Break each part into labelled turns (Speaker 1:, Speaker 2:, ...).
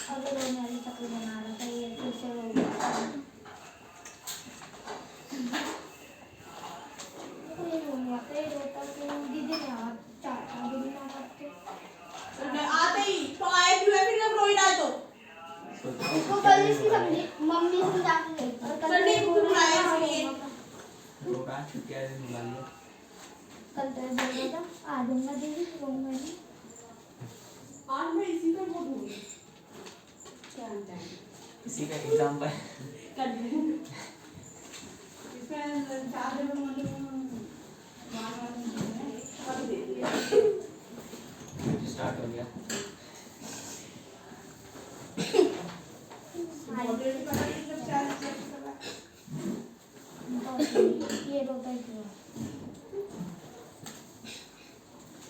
Speaker 1: अगर रोने वाली चकली बना रहा था ये फिर से रो गया। ये रोने पे रोता तो दीदी ने हाथ चाटा दीदी ने हाथ
Speaker 2: आते ही तो आए क्यों है फिर जब रोई डाल तो
Speaker 1: इसको कल इसकी सब्जी मम्मी से जाके गई और कल
Speaker 2: संडे को क्यों बुलाया इसलिए
Speaker 3: रोका छुट्टियां दिन बुला लिया
Speaker 1: कल तो बोल रहा था आ जाऊंगा दीदी रोऊंगा नहीं
Speaker 2: आज मैं इसी को बोल दूंगी क्या है
Speaker 3: किसी का एग्जाम्पल
Speaker 2: कर दूं इसमें चार दिन में कर दे दिया
Speaker 3: स्टार्ट हो गया
Speaker 2: ऑलरेडी पता है जब चार चेक करवा
Speaker 1: ये रोता है क्यों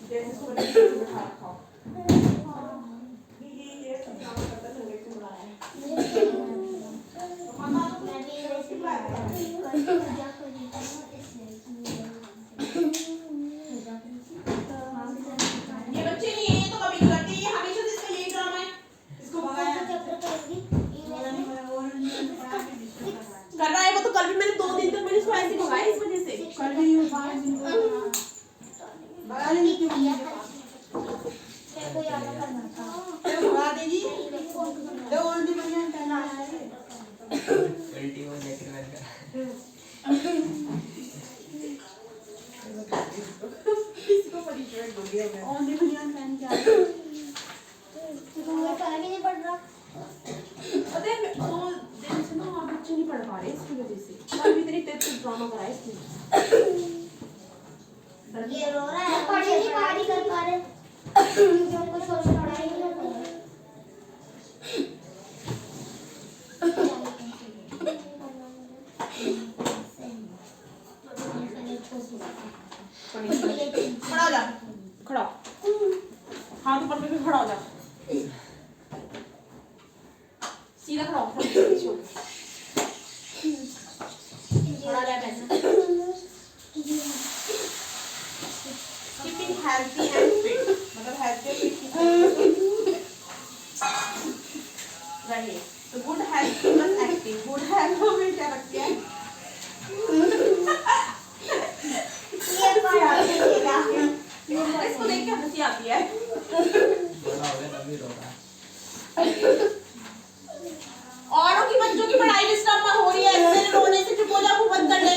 Speaker 2: जैसे इसको बैठा रखा ये सब काम करता संडे को बुलाया है मामा तो
Speaker 1: मैं भी वैसे ही
Speaker 2: बुलाया है ये बच्चे नहीं है ये तो कभी नहीं करते ये हमेशा से इसका यही ड्रामा है इसको भगाया कर रहा है वो तो कल भी मैंने 2 दिन तक मैंने इसको ऐसे भगाया इस वजह से कल भी भगा नहीं क्यों
Speaker 1: कोई आना करना था
Speaker 2: भगा देगी तो ओल्ड बढ़िया करना है
Speaker 3: उल्टी हो जाके मैं
Speaker 2: इसको परिचय दो दिया मैं ओल्ड बढ़िया फैन क्या है
Speaker 1: तुम्हें फर्क ही नहीं पड़ रहा
Speaker 2: पता है 2 दिन से ना और बच्चे नहीं पढ़ पा रहे इसकी वजह से कल भी इतनी तेज ड्रामा कराया इसने
Speaker 1: ये रो रहा है पढ़ नहीं पा रही कर पा रहे जो कुछ सोच पढ़ाई नहीं कर रहा
Speaker 2: खड़ा हो जा खड़ा हाथ ऊपर करके खड़ा हो जा सीधा खड़ा हो पीछे हो खड़ा रह कैसे कीपिंग हेल्थी एंड फिट मतलब हेल्थी और फिट रहिए तो good health plus active good health में क्या रखते हैं इसको देख के हंसी आती है
Speaker 3: बड़ा हो गया तभी रोका
Speaker 2: औरों की बच्चों की पढ़ाई डिस्टर्ब हो रही है मेरे रोने से चुप हो जा मुंह बंद कर ले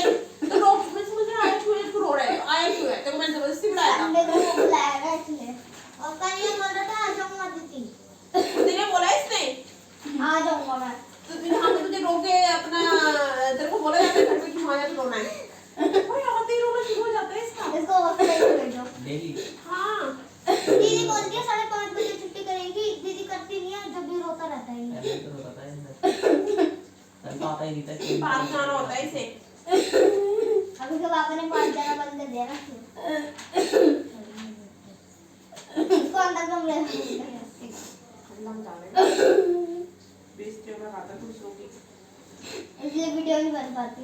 Speaker 2: तो रो मैं समझ रहा आया क्यों है तू रो रहा है आया क्यों है तेरे को मैंने जबरदस्ती बुलाया था
Speaker 1: अंडे को बुलाया था इसने और कल ये बोल रहा था आ जाऊंगा दीदी
Speaker 2: तेरे बोला इसने
Speaker 1: आ जाऊंगा मैं
Speaker 2: तो हम तुझे रोके अपना तेरे को बोला जाता है घर में क्यों आया तो रोना है भाई आते ही रोना शुरू हो जाता है इसका
Speaker 1: इसको हॉस्पिटल भेजो
Speaker 3: डेली
Speaker 2: हाँ
Speaker 1: दीदी बोलती है 5:30 बजे छुट्टी करेगी दीदी करती नहीं है जब भी रोता रहता है ये
Speaker 3: ऐसे तो रोता था इसमें तब तो आता ही नहीं था
Speaker 2: पास जाना होता है इसे
Speaker 1: अब उसके पापा ने 5 जाना बंद कर दिया ना इसको अंदर कमरे में
Speaker 2: अल्लाह जाने बेइज्जती होगा खाता दूसरों की
Speaker 1: इसलिए वीडियो नहीं बन पाती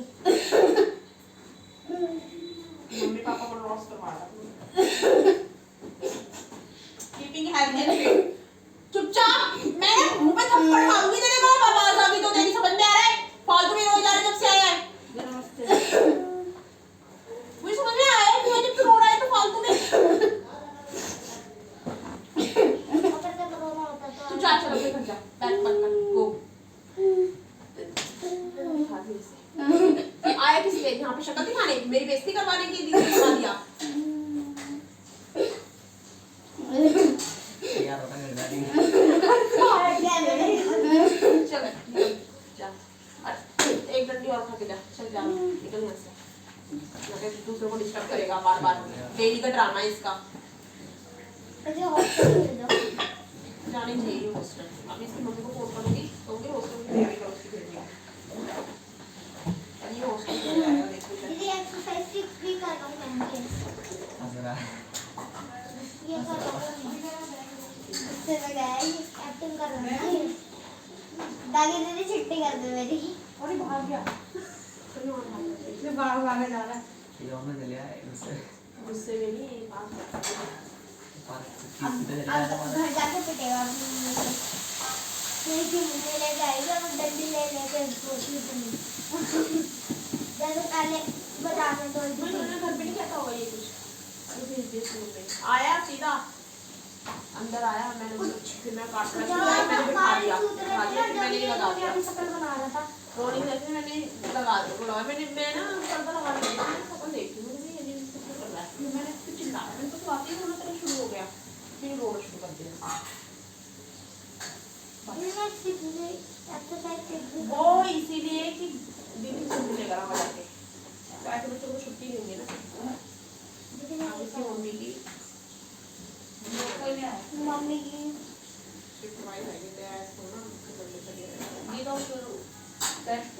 Speaker 2: मम्मी पापा को लॉस करवा रहा कीपिंग हेल्थी एंड फिट चुपचाप मैं मुंह पे थप्पड़ मारूंगी तेरे को आवाज आ गई तो तेरी समझ में आ रहा है फालतू में रोई जा रहा है जब से आया है मुझे समझ में आया है क्यों जब तू रो रहा है तो फालतू में
Speaker 1: अगर जब रोना होता तो
Speaker 2: तू जा चल अपने घर जा बैग पैक कर गो आया किस लिए यहाँ पे शक्ल दिखाने मेरी बेइज्जती करवाने की दीदी ने बना दिया
Speaker 3: यार होता नहीं दादी
Speaker 2: चल जा एक डंडी और खा के जा चल जा निकल यहाँ से दूसरों को डिस्टर्ब करेगा बार बार डेली का ड्रामा है इसका
Speaker 1: मुझे हॉस्टल भेज दो।
Speaker 2: जाने चाहिए हॉस्टल। अब इसकी मम्मी को फोन करूंगी तो उनके हॉस्टल की तैयारी करो उसकी भेजने की। ये हॉस्टल से आएगा देखो
Speaker 1: दीदी एक्सरसाइज भी कर रहा हूँ मैं ये कर रहा हूँ इससे मैं गया एक्टिंग कर रहा हूँ ताकि दीदी छुट्टी कर दे मेरी।
Speaker 2: और ये भाग गया
Speaker 4: इसमें बार बार जा रहा है।
Speaker 3: ये और में चले आए उससे
Speaker 2: गुस्से में नहीं बात
Speaker 1: अब घर जाके पिटेगा नहीं कि मुझे ले जाएगा मैं डंडी ले लेके उसको पीटूंगी। जैसे पहले बताने तो
Speaker 2: मैं घर पे नहीं कहता होगा ये कुछ तो भेज दे स्कूल पे आया सीधा अंदर आया मैंने फिर मैं काट रहा था मैंने बिठा दिया मैंने लगा दिया
Speaker 1: शक्ल बना रहा था
Speaker 2: रोनी जैसे मैंने लगा दिया बोला मैं ना पर्दा लगा दिया मैंने शक्ल देखी मुझे ये नहीं कर रहा है मैंने फिर चिल्लाया मैंने तो बातें होना तेरा शुरू हो गया फिर रोना शुरू कर दिया वो इसीलिए कि दीदी छुट्टी लेकर आवा जाके तो ऐसे बच्चों को छुट्टी देंगे ना इसकी मम्मी की
Speaker 1: मम्मी की
Speaker 2: शिफ्टवाइज आएगी तो ऐसे ना बच्चे चले
Speaker 4: ये तो शुरू टेस्ट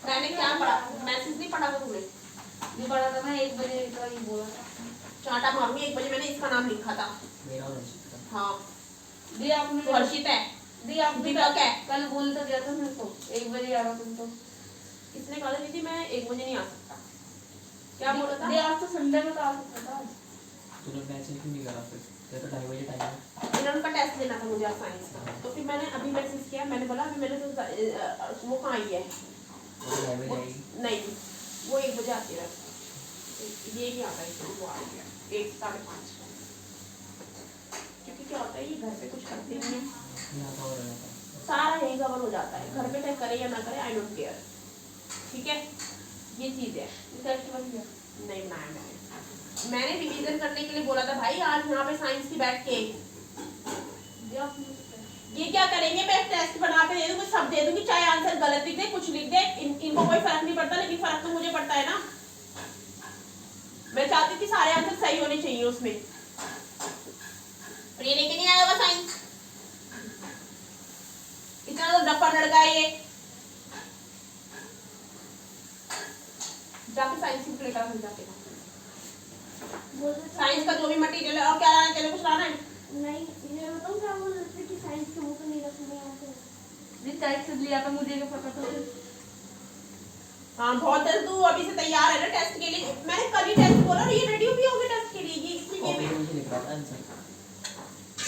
Speaker 2: मैंने क्या पढ़ा मैसेज नहीं पढ़ा था तुमने
Speaker 4: नहीं पढ़ा था मैं 1 बजे का ही बोला था।
Speaker 2: चाटा मारूंगी 1 बजे मैंने इसका नाम लिखा था
Speaker 3: मेरा और रंजित का
Speaker 2: हाँ
Speaker 4: दी आपने
Speaker 2: तो हर्षित है
Speaker 4: दी आप
Speaker 2: दीपक है
Speaker 4: कल बोल तो दिया था मेरे को 1 बजे आना तुम तो
Speaker 2: इसने कहा था दीदी मैं 1 बजे नहीं आ सकता क्या बोला था
Speaker 4: दी आज तो संडे में तो आ सकता था।
Speaker 3: तूने मैसेज क्यों नहीं करा फिर तेरा तो 2:30 बजे टाइम है
Speaker 2: इन्होंने का टेस्ट लेना था मुझे साइंस का तो फिर मैंने अभी मैसेज किया मैंने बोला अभी मैंने तो वो कहाँ आई है
Speaker 3: वो 2:30 बजे आएगी
Speaker 2: नहीं वो 1 बजे आती है ये नहीं आता है वो आ गया 1:30 क्योंकि क्या होता है ये घर पे कुछ करते नहीं है
Speaker 3: यहाँ का हो रहा था
Speaker 2: सारा यही कवर हो जाता है घर पे चाहे करे या ना करे आई डोंट केयर ठीक है ये चीज है
Speaker 4: टेस्ट बन गया
Speaker 2: नहीं बनाया मैंने रिवीजन करने के लिए बोला था भाई आज यहाँ पे साइंस की बैठ के
Speaker 4: दी आपने
Speaker 2: ये क्या करेंगे मैं टेस्ट बना के दे दूंगी सब दे दूंगी चाहे आंसर गलत लिख दे कुछ लिख दे इनको कोई फर्क नहीं पड़ता लेकिन फर्क तो मुझे पड़ता है ना मैं चाहती थी सारे आंसर सही होने चाहिए उसमें और ये लेके नहीं आया होगा साइंस इतना तो डफर लड़का है ये जाके साइंस की प्लेट मिल जाते साइंस का जो भी मटेरियल है और क्या लाना है तेरे कुछ लाना है
Speaker 1: नहीं ये बताऊँ क्या बोल रहे थे कि साइंस के बुक नहीं रखनी है तो
Speaker 4: दी टेस्ट लिया था मुझे क्या पता था
Speaker 2: हाँ बहुत जल्द तू अभी से तैयार है ना टेस्ट के लिए मैंने कल ही टेस्ट बोला और ये रेडी भी हो गए टेस्ट के लिए ये इसमें
Speaker 3: और
Speaker 2: ये
Speaker 3: मैं मुझे लिख रहा था आंसर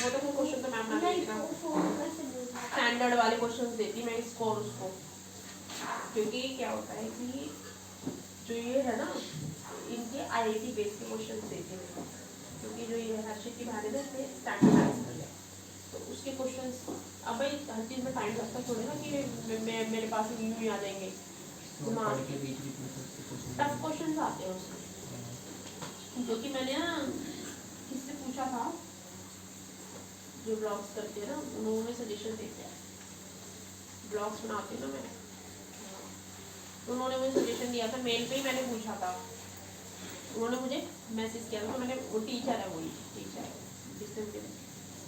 Speaker 2: वो तो क्वेश्चन तो मैम ना
Speaker 1: नहीं
Speaker 2: देती ना
Speaker 1: फोन कैसे बोल रहा
Speaker 2: स्टैंडर्ड वाले क्वेश्चंस देती मैं स्कोर उसको क्योंकि क्या होता है कि जो ये है ना इनके आईआईटी बेस के क्वेश्चंस देती है क्योंकि जो ये हर्षित की बहन है ना इसमें स्टैंडर्ड आंसर है तो उसके क्वेश्चंस अब भाई हर चीज में टाइम लगता थोड़े ना कि मेरे पास यूं ही आ जाएंगे
Speaker 3: पढ़ के बीच बीच में कुछ
Speaker 2: टफ क्वेश्चंस आते हैं उसमें जो कि मैंने ना किससे पूछा था जो ब्लॉग्स करते हैं ना उन्होंने सजेशन देते हैं ब्लॉग्स बनाती हूँ ना मैं उन्होंने मुझे सजेशन दिया था मेल पे ही मैंने पूछा था उन्होंने मुझे मैसेज किया था तो मैंने वो टीचर है वही टीचर है जिसने मुझे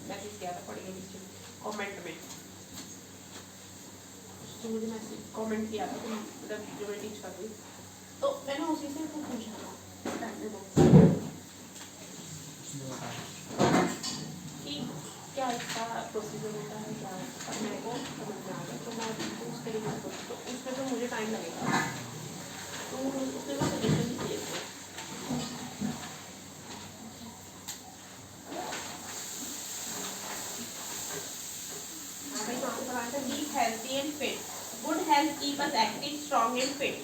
Speaker 2: मैसेज किया था पढ़िए नीचे कमेंट में उसने मुझे मैसेज कमेंट किया था मतलब जो मैं टीच कर रही तो मैंने उसी से पूछा था कि क्या इसका प्रोसीजर होता है क्या अब मेरे को समझ में आ गया तो मैं उस तरीके से तो उसमें तो मुझे टाइम लगेगा तो उसने मैं सजेशन दिए थे be healthy and fit good health keep us active strong and fit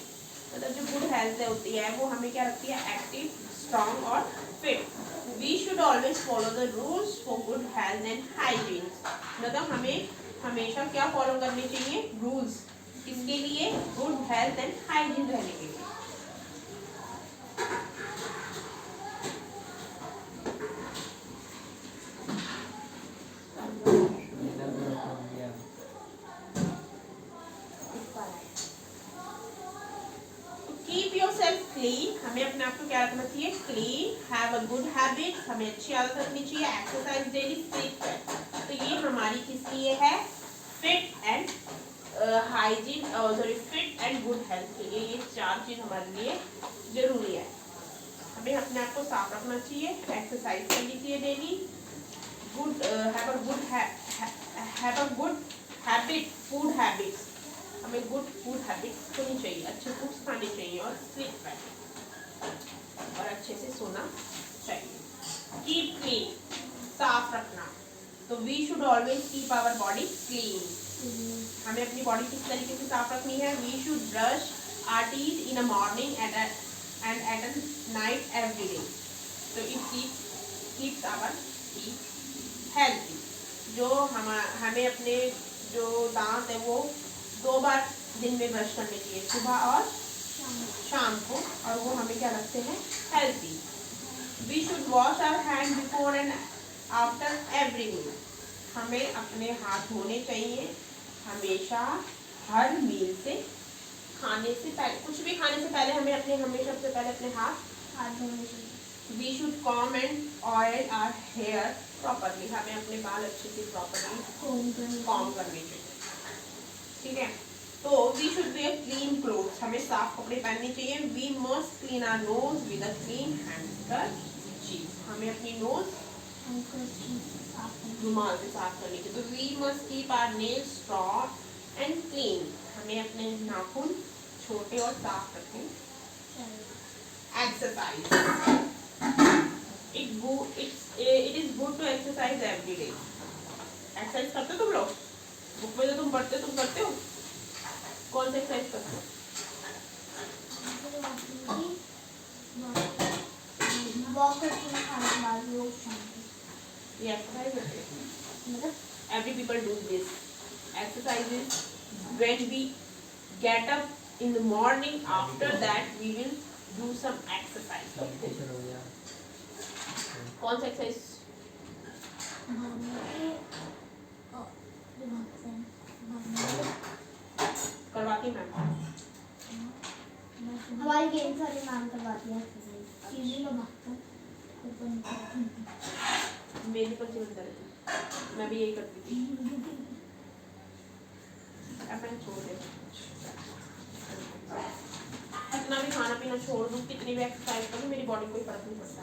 Speaker 2: मतलब जो गुड हेल्थ होती है वो हमें क्या रखती है एक्टिव स्ट्रॉन्ग और fit We should always follow the rules for good health and hygiene. मतलब हमें हमेशा क्या फॉलो करनी चाहिए रूल्स किसके लिए गुड हेल्थ एंड हाइजीन रहने के लिए कीप योर सेल्फ क्लीन हमें अपने आप को क्या रखना चाहिए clean have a good habit habits, हमें अच्छी आदत रखनी चाहिए, एक्सरसाइज डेली, स्लीप वेल। तो ये हमारी किस लिए है? Fit and hygiene, sorry fit and good health के लिए ये 4 चीज हमारे लिए जरूरी है। हमें अपने आप को साफ रखना चाहिए, एक्सरसाइज करनी चाहिए daily, good have a good habit, food habits, हमें गुड फूड हैबिट्स होनी चाहिए, अच्छे फूड्स खाने चाहिए और स्लीप वेल और अच्छे से सोना चाहिए। कीप क्लीन, साफ रखना। तो we should always keep our body clean. हमें अपनी बॉडी किस तरीके से साफ रखनी है? We should brush our teeth in a morning and at a night every day. तो it keeps our teeth healthy. जो हमें अपने जो दांत है वो 2 बार दिन में ब्रश करने चाहिए, सुबह और शाम को, और वो हमें क्या रखते हैं? Healthy. We should wash our hand before and after every meal. हमें अपने हाथ धोने चाहिए हमेशा, हर मील से, खाने से पहले, कुछ भी खाने से पहले हमें हमेशा सबसे पहले अपने हाथ
Speaker 1: धोने चाहिए।
Speaker 2: We should comb and oil our hair properly. हमें अपने बाल अच्छे से प्रॉपरली कॉम करने चाहिए, ठीक है। तो we should wear clean clothes, हमें साफ कपड़े पहनने चाहिए। We must clean our nose with a clean handkerchief. हमें अपनी नोज रुमाल से साफ करनी चाहिए। तो we must keep our nails strong and clean. हमें अपने नाखून छोटे और साफ रखें। Exercise, it is good to exercise every day. Exercise करते हो तुम लोग? बुक में जो तुम पढ़ते हो तुम करते हो? कौन सा एक्सरसाइज करते हो?
Speaker 1: वॉक करती हूँ खाने के बाद, रोज शाम को।
Speaker 2: ये एक्सरसाइज होती है।
Speaker 1: मतलब
Speaker 2: Every people do this. Exercises when we get up in the morning. After that, we will do some exercise.
Speaker 3: सब टीचर हो गया।
Speaker 2: कौन सा एक्सरसाइज? करवाती मैम?
Speaker 1: हमारी गेम्स वाली मैम करवाती है एक्सरसाइज। सीढ़ी में भागता हूँ, ऊपर नीचे।
Speaker 2: मेरी पर जीवन रहती, मैं भी यही करती थी। अब मैंने छोड़ दिया। कितना भी खाना पीना छोड़ दूँ, कितनी भी एक्सरसाइज करूँ, मेरी बॉडी को कोई फर्क नहीं पड़ता।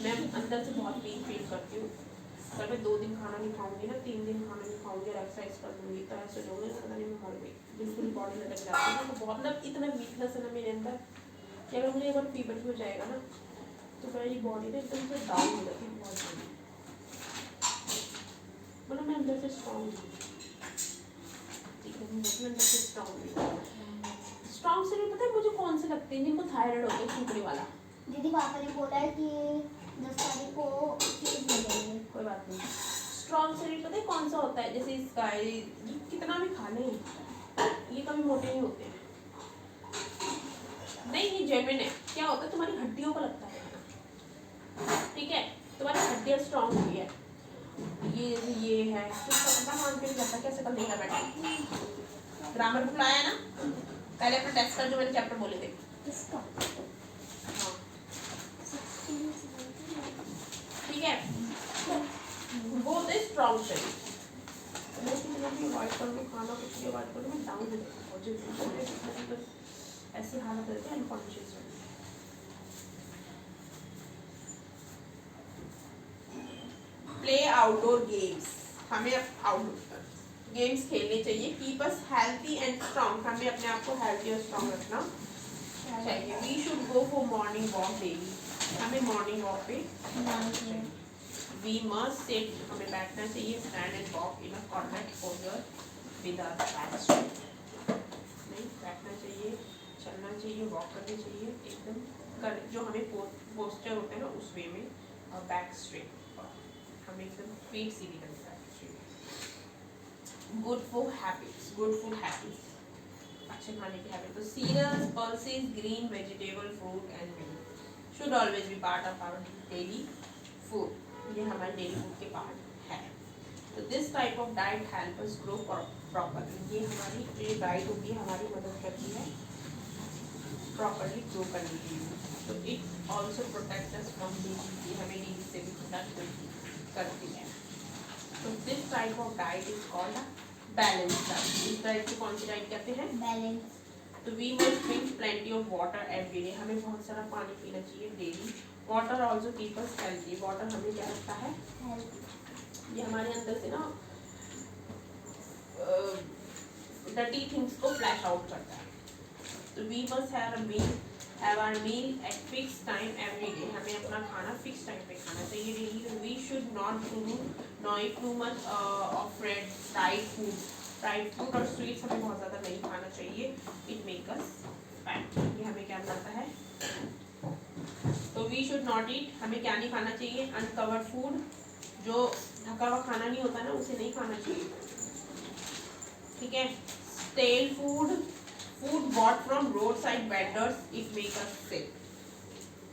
Speaker 2: मैं अंदर से बहुत वीक फील करती हूँ। अगर मैं 2 दिन खाना नहीं खाऊंगी ना, 3 दिन खाना नहीं खाऊंगी और एक्सरसाइज कर दूंगी, तो ऐसे लोग पता नहीं मैं मर गई, बिल्कुल बॉडी लटक जाती है। तो बहुत मतलब इतना वीकनेस है ना मेरे अंदर कि अगर मुझे एक बार फीवर भी हो जाएगा ना, तो मेरी बॉडी ना एकदम से डाउन हो जाती है बहुत जल्दी। मतलब मैं अंदर से स्ट्रॉन्ग हूँ, ठीक है, मैं अंदर से स्ट्रॉन्ग से भी पता है मुझे कौन से लगते हैं? जिनको थायराइड होता है, शुगर वाला।
Speaker 1: दीदी पापा ने बोला है कि 10 तारीख को चीज मिलेंगे।
Speaker 2: कोई बात नहीं। स्ट्रॉन्ग शरीर पता है कौन सा होता है? जैसे इसका ये कितना भी खा लें, ये कभी मोटे नहीं होते हैं। नहीं, ये जेन्युइन है। क्या होता है, तुम्हारी हड्डियों को लगता है, ठीक है, तुम्हारी हड्डियाँ स्ट्रॉन्ग हुई है। ये है तो मान के जाता कैसे कर देगा बेटा? ग्रामर बुक लाया ना, पहले अपना टेस्ट कर जो मैंने चैप्टर बोले थे।
Speaker 1: इसका
Speaker 2: हाँ ठीक है, वो होते स्ट्रॉन्ग शरीर। मैं कितना भी अवॉइड करूँगी खाना, कुछ भी अवॉइड करूँगी, मैं डाउन हो जाती हूँ। ऐसी हालत रहती है अनकॉन्शियस में। प्ले आउटडोर गेम्स, हमें आउटडोर गेम्स खेलने चाहिए। Keep us healthy and strong, हमें अपने आप को हेल्थी और स्ट्रॉन्ग रखना चाहिए। We should go for morning walk daily, हमें मॉर्निंग वॉक पे जाना चाहिए। वी मस्ट सिट, हमें बैठना चाहिए। Stand and walk in a correct posture with our back straight, नहीं बैठना चाहिए, चलना चाहिए, वॉक करनी चाहिए एकदम जो हमें पोस्चर होता है ना उस वे में, और बैक स्ट्रेट, हमें एकदम पीठ सीधी करनी चाहिए। गुड फूड हैबिट्स, अच्छे खाने की हैबिट। तो cereals, pulses, green vegetable, fruit and milk should always be part of our daily food. ये हमारे डेली फूड के पार्ट है। तो this type of diet help us grow properly. ये हमारी जो डाइट होगी हमारी मदद करती है प्रॉपरली ग्रो करने के लिए। तो it also protect us from disease, ये हमें डिजीज से भी प्रोटेक्ट करती है। तो this type of diet is called balance diet. इस डाइट को कौन सी डाइट कहते हैं?
Speaker 1: बैलेंस।
Speaker 2: तो we must drink plenty of water every day, हमें बहुत सारा पानी पीना चाहिए daily. Water also keep us healthy, water हमें क्या रखता है?
Speaker 1: हेल्थ।
Speaker 2: ये हमारे अंदर से ना डर्टी थिंग्स को फ्लैश आउट करता है। तो we must have our meal at fix time every day, हमें अपना खाना फिक्स टाइम पे खाना चाहिए डेली। We should not eat too much of fried food और स्वीट्स हमें बहुत ज़्यादा नहीं खाना चाहिए, इट मेक अस फैट, ये हमें क्या बनाता है? तो वी शुड नॉट ईट, हमें क्या नहीं खाना चाहिए? अनकवर्ड फूड, जो ढका हुआ खाना नहीं होता ना, उसे नहीं खाना चाहिए, ठीक है। Stale food bought from road side vendors, it make us sick.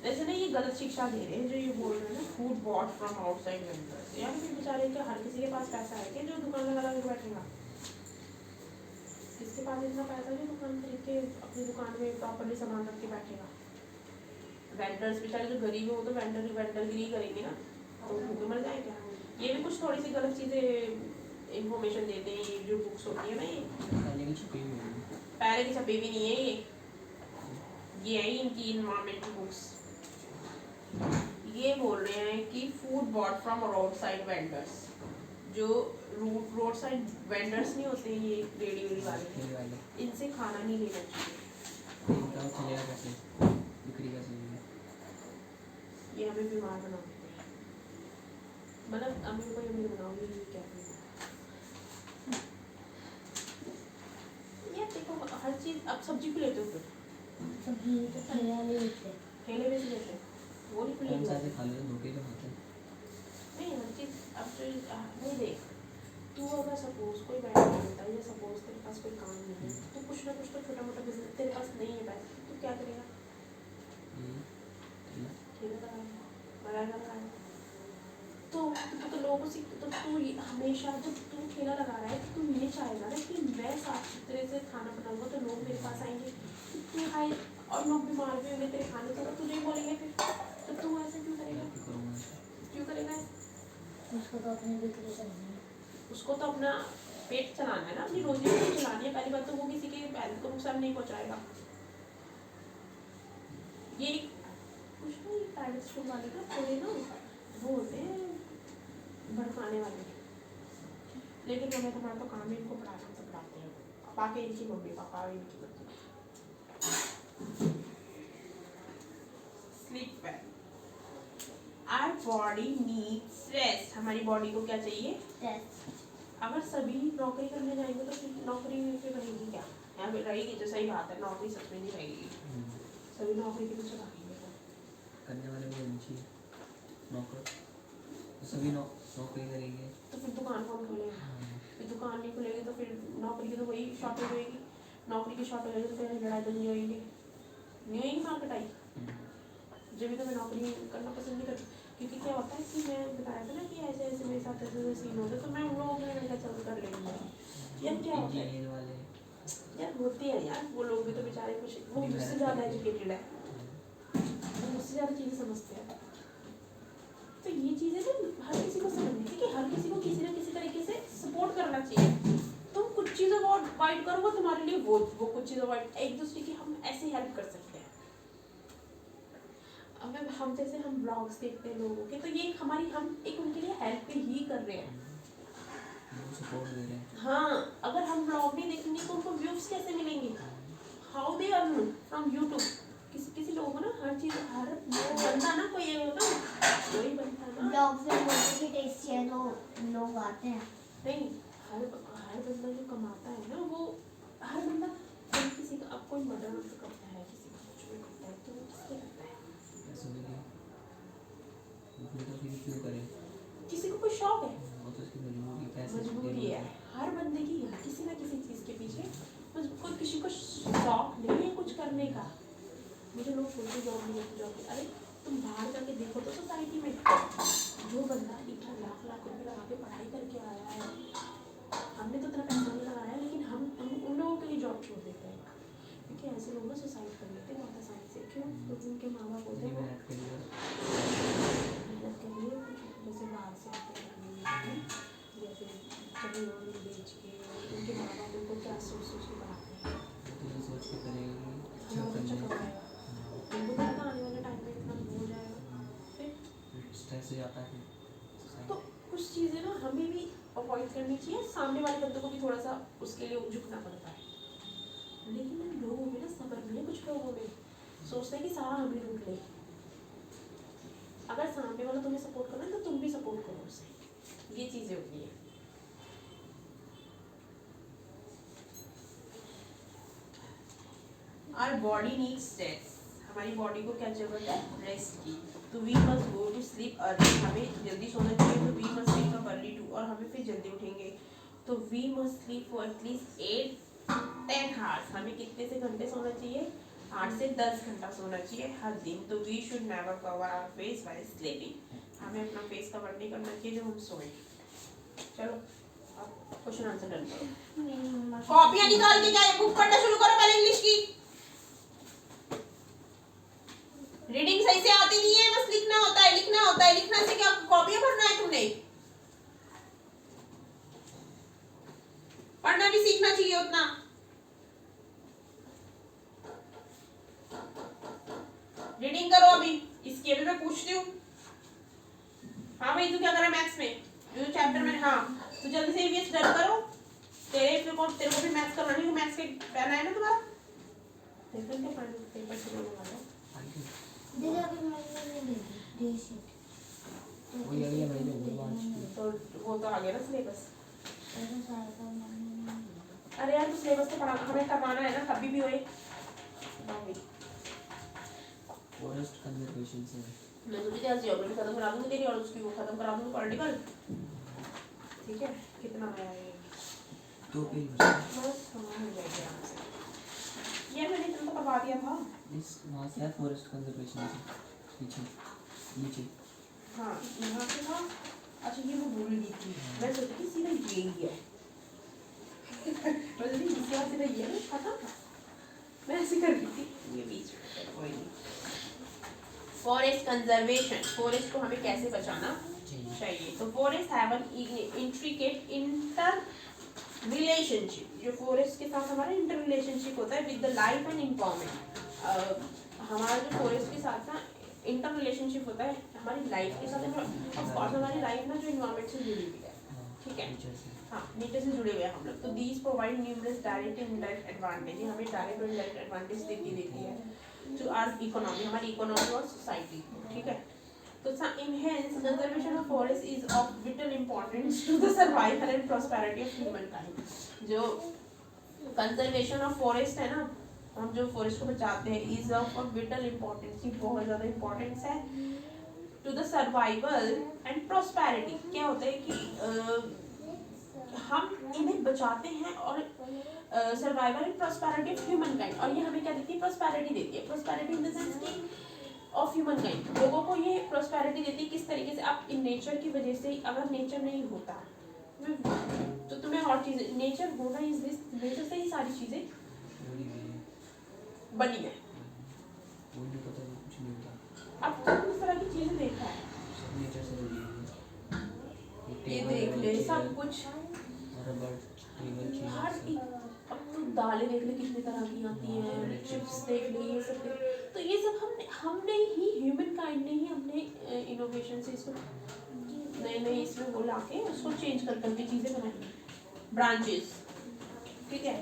Speaker 2: जैसे ना ये गलत शिक्षा दे रहे हैं जो ये बोल रहे हैं ना, food bought from outside vendors. यार फिर बेचारे क्या हर किसी के पास पैसा है क्या जो दुकान लगा के बैठेगा? किसके पास इतना पैसा जो दुकान खरीद के अपनी दुकान में प्रॉपरली सामान रख के बैठेगा? वेंडर्स बेचारे जो गरीब है वो तो वेंडरगिरी करेंगे ना, तो भूखे मर जाए क्या? ये भी कुछ थोड़ी सी गलत चीज़ें इंफॉर्मेशन देते हैं, ये जो बुक्स होती है ना, ये
Speaker 3: पहले की छुपी हुई है।
Speaker 2: पहले की छपी भी नहीं है, ये है इनकी इन्वायरमेंटल बुक्स। ये बोल रहे हैं कि food bought from road side vendors, जो रोड साइड वेंडर्स नहीं होते ये रेडी वेडी वाले, इनसे खाना नहीं लेना चाहिए।
Speaker 3: इनका चलेगा कैसे, बिक्री कैसे होगी?
Speaker 2: ये हमें बीमार बनाते हैं, मतलब अमीर को अमीर बनाओगे, ये क्या है? ये देखो हर चीज़, अब सब्जी भी लेते हो फिर
Speaker 1: सब्जी तो ठेले वाले लेते हैं।
Speaker 2: ठेले में से लेते हैं, वो नहीं
Speaker 3: कौन
Speaker 2: खुली
Speaker 3: सा ऐसे खा लो धोखे के खाते हैं।
Speaker 2: नहीं, हर चीज़ अब तो नहीं देख, तू अगर सपोज कोई बैठा होता है या सपोज तेरे पास कोई काम नहीं है, तो कुछ ना कुछ तो छोटा मोटा बिजनेस तेरे पास नहीं है पैसे, तो क्या करेगा? ठेला लगाएगा। तो लोगों को सीख, तो तू हमेशा जब तू ठेला लगा रहा है तो तू ये चाहेगा ना कि मैं साफ सुथरे से खाना बनाऊंगा तो लोग मेरे पास आएंगे, तो तू खाए और लोग बीमार भी होंगे तेरे खाने से, तो तुझे बोलेंगे फिर, तो तू ऐसा क्यों करेगा?
Speaker 1: उसको तो अपने बिक्री करनी है।
Speaker 2: उसको तो अपना पेट चलाना है ना, अपनी रोजी रोटी चलानी है। पहली बात तो वो किसी के हेल्थ को नुकसान नहीं पहुंचाएगा। ये कुछ नहीं, प्राइवेट स्कूल वाले ना थोड़े ना वो होते हैं भड़काने वाले, लेकिन हमें तुम्हारा तो काम है इनको पढ़ाना, तो पढ़ाते हैं। अब आके इनकी मम्मी पापा और इनकी बच्ची sleep well. Our body needs rest, हमारी बॉडी को क्या चाहिए?
Speaker 1: रेस्ट।
Speaker 2: अगर सभी नौकरी करने जाएंगे तो फिर नौकरी फिर रहेगी क्या? यहाँ पे रहेगी तो सही बात है, नौकरी सच में नहीं रहेगी, सभी नौकरी के पीछे भागेंगे।
Speaker 3: करने वाले भी होनी चाहिए नौकर, तो सभी नौकरी करेंगे
Speaker 2: तो फिर दुकान कौन खोलेगा? फिर दुकान नहीं खुलेगी तो फिर नौकरी की तो वही शॉर्टेज होएगी, नौकरी की शॉर्टेज होगी तो फिर लड़ाई तो नहीं होएगी, नहीं होएगी मार्केट आई। जब भी तो मैं नौकरी करना पसंद नहीं करती, क्योंकि क्या होता है कि मैं बताया था ना कि ऐसे ऐसे मेरे साथ ऐसे सीन होते, तो मैं उन लोगों के लिए चल कर लेंगे। यार क्या होता है यार, होती है यार, वो लोग भी तो बेचारे कुछ, वो मुझसे ज़्यादा एजुकेटेड है, वो मुझसे ज़्यादा चीज़ें समझते हैं। तो ये चीज़ें ना हर किसी को समझनी चाहिए कि हर किसी को किसी ना किसी तरीके से सपोर्ट करना चाहिए। तुम कुछ चीज़ों को अवॉइड करो, वो तुम्हारे लिए वो कुछ चीज़ों अवॉइड, एक दूसरे की हम ऐसे हेल्प कर सकते हैं। अब हम जैसे हम ब्लॉग्स देखते हैं लोगों के, तो ये हमारी, हम एक उनके लिए हेल्प ही कर रहे हैं,
Speaker 3: सपोर्ट दे रहे हैं।
Speaker 2: हाँ, अगर हम ब्लॉग नहीं देखेंगे तो उनको व्यूज कैसे मिलेंगे? How they earn from YouTube? किसी लोगों को ना हर चीज़, हर बंदा ना कोई होता कोई बनता ना
Speaker 1: ब्लॉग्स में बोलते कि टेस्टी है तो लोग आते हैं।
Speaker 2: नहीं, हर बंदा जो कमाता है ना, वो हर बंदा, किसी का अब कोई मर्डर करता है, किसी का कुछ भी करता है, तो वो किसके करता है?
Speaker 3: पैसों के लिए, तो फिर क्यों करें?
Speaker 2: किसी को कोई शौक है,
Speaker 3: वो तो उसकी मजबूरी, पैसे
Speaker 2: मजबूरी है हर बंदे की, किसी ना किसी चीज़ के पीछे कोई, किसी को शौक नहीं है कुछ करने का। मुझे लोग बोलते जॉब नहीं है, जॉब नहीं, अरे तुम बाहर जाके देखो तो सोसाइटी में जो बंदा इतना लाख रुपए लगा के पढ़ाई करके आया है, हमने तो इतना पैसा नहीं लगाया, लेकिन हम उन लोगों के लिए जॉब छोड़ देते हैं। क्योंकि ऐसे लोग ना सुसाइड कर लेते हैं बहुत आसानी से। क्यों? क्योंकि उनके माँ बाप बोलते
Speaker 3: इतनी
Speaker 2: हैं
Speaker 3: मेहनत करी है।
Speaker 2: मेहनत के लिए, जैसे बाहर से आते हैं या फिर जमीन वमीन बेच के, उनके माँ बाप उनको क्या सोच सोच के पढ़ाते हैं,
Speaker 3: तो ये सोच के करेगी अच्छा
Speaker 2: हमारा बच्चा
Speaker 3: करना
Speaker 2: कब
Speaker 3: है।
Speaker 2: आएगा,
Speaker 3: हाँ,
Speaker 2: उनको तो पता आने वाले टाइम में इतना हो जाएगा। फिर
Speaker 3: स्ट्रेस हो जाता है
Speaker 2: तो कुछ चीज़ें ना हमें भी अवॉइड करनी चाहिए, सामने वाले बंदे को भी थोड़ा सा उसके लिए झुकना पड़ता है। लेकिन लोगों में ना सब्र नहीं है, कुछ लोगों में सोचते हैं कि सारा हम ही लूट ले। अगर सामने वाला तुम्हें सपोर्ट करना है तो तुम भी सपोर्ट करो उसे, ये चीज़ें होती है। Our body needs rest. हमारी बॉडी को क्या जरूरत है? रेस्ट की। तो we must go to sleep early, हमें जल्दी सोना चाहिए। तो we must wake up early too, और हमें फिर जल्दी उठेंगे। तो we must sleep for at least 8-10 hours. हमें कितने से घंटे सोना चाहिए? 8 से 10 घंटा सोना चाहिए हर दिन। तो we should never cover our face while sleeping. हमें अपना फेस कवर नहीं करना चाहिए जब हम सोएं। चलो अब क्वेश्चन आंसर डन करो।
Speaker 1: मेरी मम्मा
Speaker 2: कॉपियां निकाल के क्या बुक पढ़ना शुरू करो पहले इंग्लिश की। रीडिंग सही से आती नहीं है, बस लिखना होता है, लिखना होता है। लिखना से क्या कॉपियां भरना है तुमने? पढ़ना भी सीखना चाहिए उतना। रीडिंग करो अभी, इसकी अभी मैं पूछती हूँ। हाँ भाई तू क्या कर रहा है मैथ्स में? जो चैप्टर में, हाँ तो जल्दी से ईवीएस डन करो। तेरे को भी मैथ्स करना है, मैथ्स के पेन है ना तुम्हारा? देखो क्या पेपर शुरू होने वाला है।
Speaker 1: दीदी अभी मैंने नहीं दी डी शीट
Speaker 3: वो ये भाई लोग बात की।
Speaker 2: तो वो तो आ गया ना सिलेबस।
Speaker 1: ऐसा सारा का मैंने नहीं दिया।
Speaker 2: अरे यार तो सिलेबस तो पढ़ा हमें करवाना है ना, कभी भी होए।
Speaker 3: फॉरेस्ट कंजर्वेशन से
Speaker 2: मैं तुझे क्या जियोग्राफी खत्म करा दूंगी तेरी, और उसकी वो खत्म करा दूंगी पॉलिटिकल। ठीक है, कितना आया ये?
Speaker 3: 2 पेज
Speaker 2: बस समझ हो जाएगी आराम से। ये मैंने तुमको करवा दिया था।
Speaker 3: इस वहाँ से है फॉरेस्ट कंजर्वेशन से नीचे नीचे।
Speaker 2: हाँ यहाँ से था। अच्छा ये मैं भूल गई थी, मैं सोची थी सीधा यही है। मैं सोची इसके बाद सीधा ये है, पता था मैं ऐसे कर रही थी। ये बीच में कोई नहीं। फॉरेस्ट कंजर्वेशन, फॉरेस्ट को हमें कैसे बचाना चाहिए? तो forest have an intricate inter relationship. जो फॉरेस्ट के साथ हमारा इंटर रिलेशनशिप होता है with the life and environment. हमारा जो फॉरेस्ट के साथ ना इंटर रिलेशनशिप होता है हमारी लाइफ के साथ। ऑफ कोर्स हमारी लाइफ ना जो इन्वायरमेंट से जुड़ी हुई है, ठीक है, हाँ नेचर से जुड़े हुए हैं हम लोग। तो these provide numerous direct and indirect advantage. हमें डायरेक्ट और इनडायरेक्ट एडवांटेज देती है टू आवर इकोनॉमी, हमारी इकोनॉमी और सोसाइटी, ठीक है। तो hence conservation of forest is of vital importance to the survival and prosperity of humankind. जो कंजर्वेशन ऑफ फॉरेस्ट है ना, हम जो फॉरेस्ट को बचाते हैं, इज ऑफ विटल इम्पोर्टेंस, ये बहुत ज़्यादा इम्पोर्टेंस है to the survival and prosperity. क्या होता है कि हम इन्हें बचाते हैं और survival and prosperity of human kind. और ये हमें क्या देती है? प्रॉस्पेरिटी देती है। प्रॉस्पेरिटी इन द सेंस कि ऑफ ह्यूमन काइंड, लोगों को ये प्रॉस्पेरिटी देती है किस तरीके से? अब इन नेचर की वजह से, अगर नेचर नहीं होता तो तुम्हें और चीज़ें, नेचर होना इज दिस, नेचर से ही सारी चीज़ें बनी है।
Speaker 3: कुछ नहीं होता।
Speaker 2: अब तो इस तरह की चीज़ें देखा है,
Speaker 3: सब नेचर से जुड़ी हुई है।
Speaker 2: ये देख ले सब कुछ,
Speaker 3: रबर टेबल
Speaker 2: हर एक। अब तो दालें देख ले कितनी तरह की आती हैं, चिप्स देख ले, ये सब देख। तो ये सब हमने ही ह्यूमन काइंड ने ही अपने इनोवेशन से इसको नए नए इसमें वो ला के उसको चेंज कर करके चीज़ें बनाई, ब्रांचेस, ठीक है।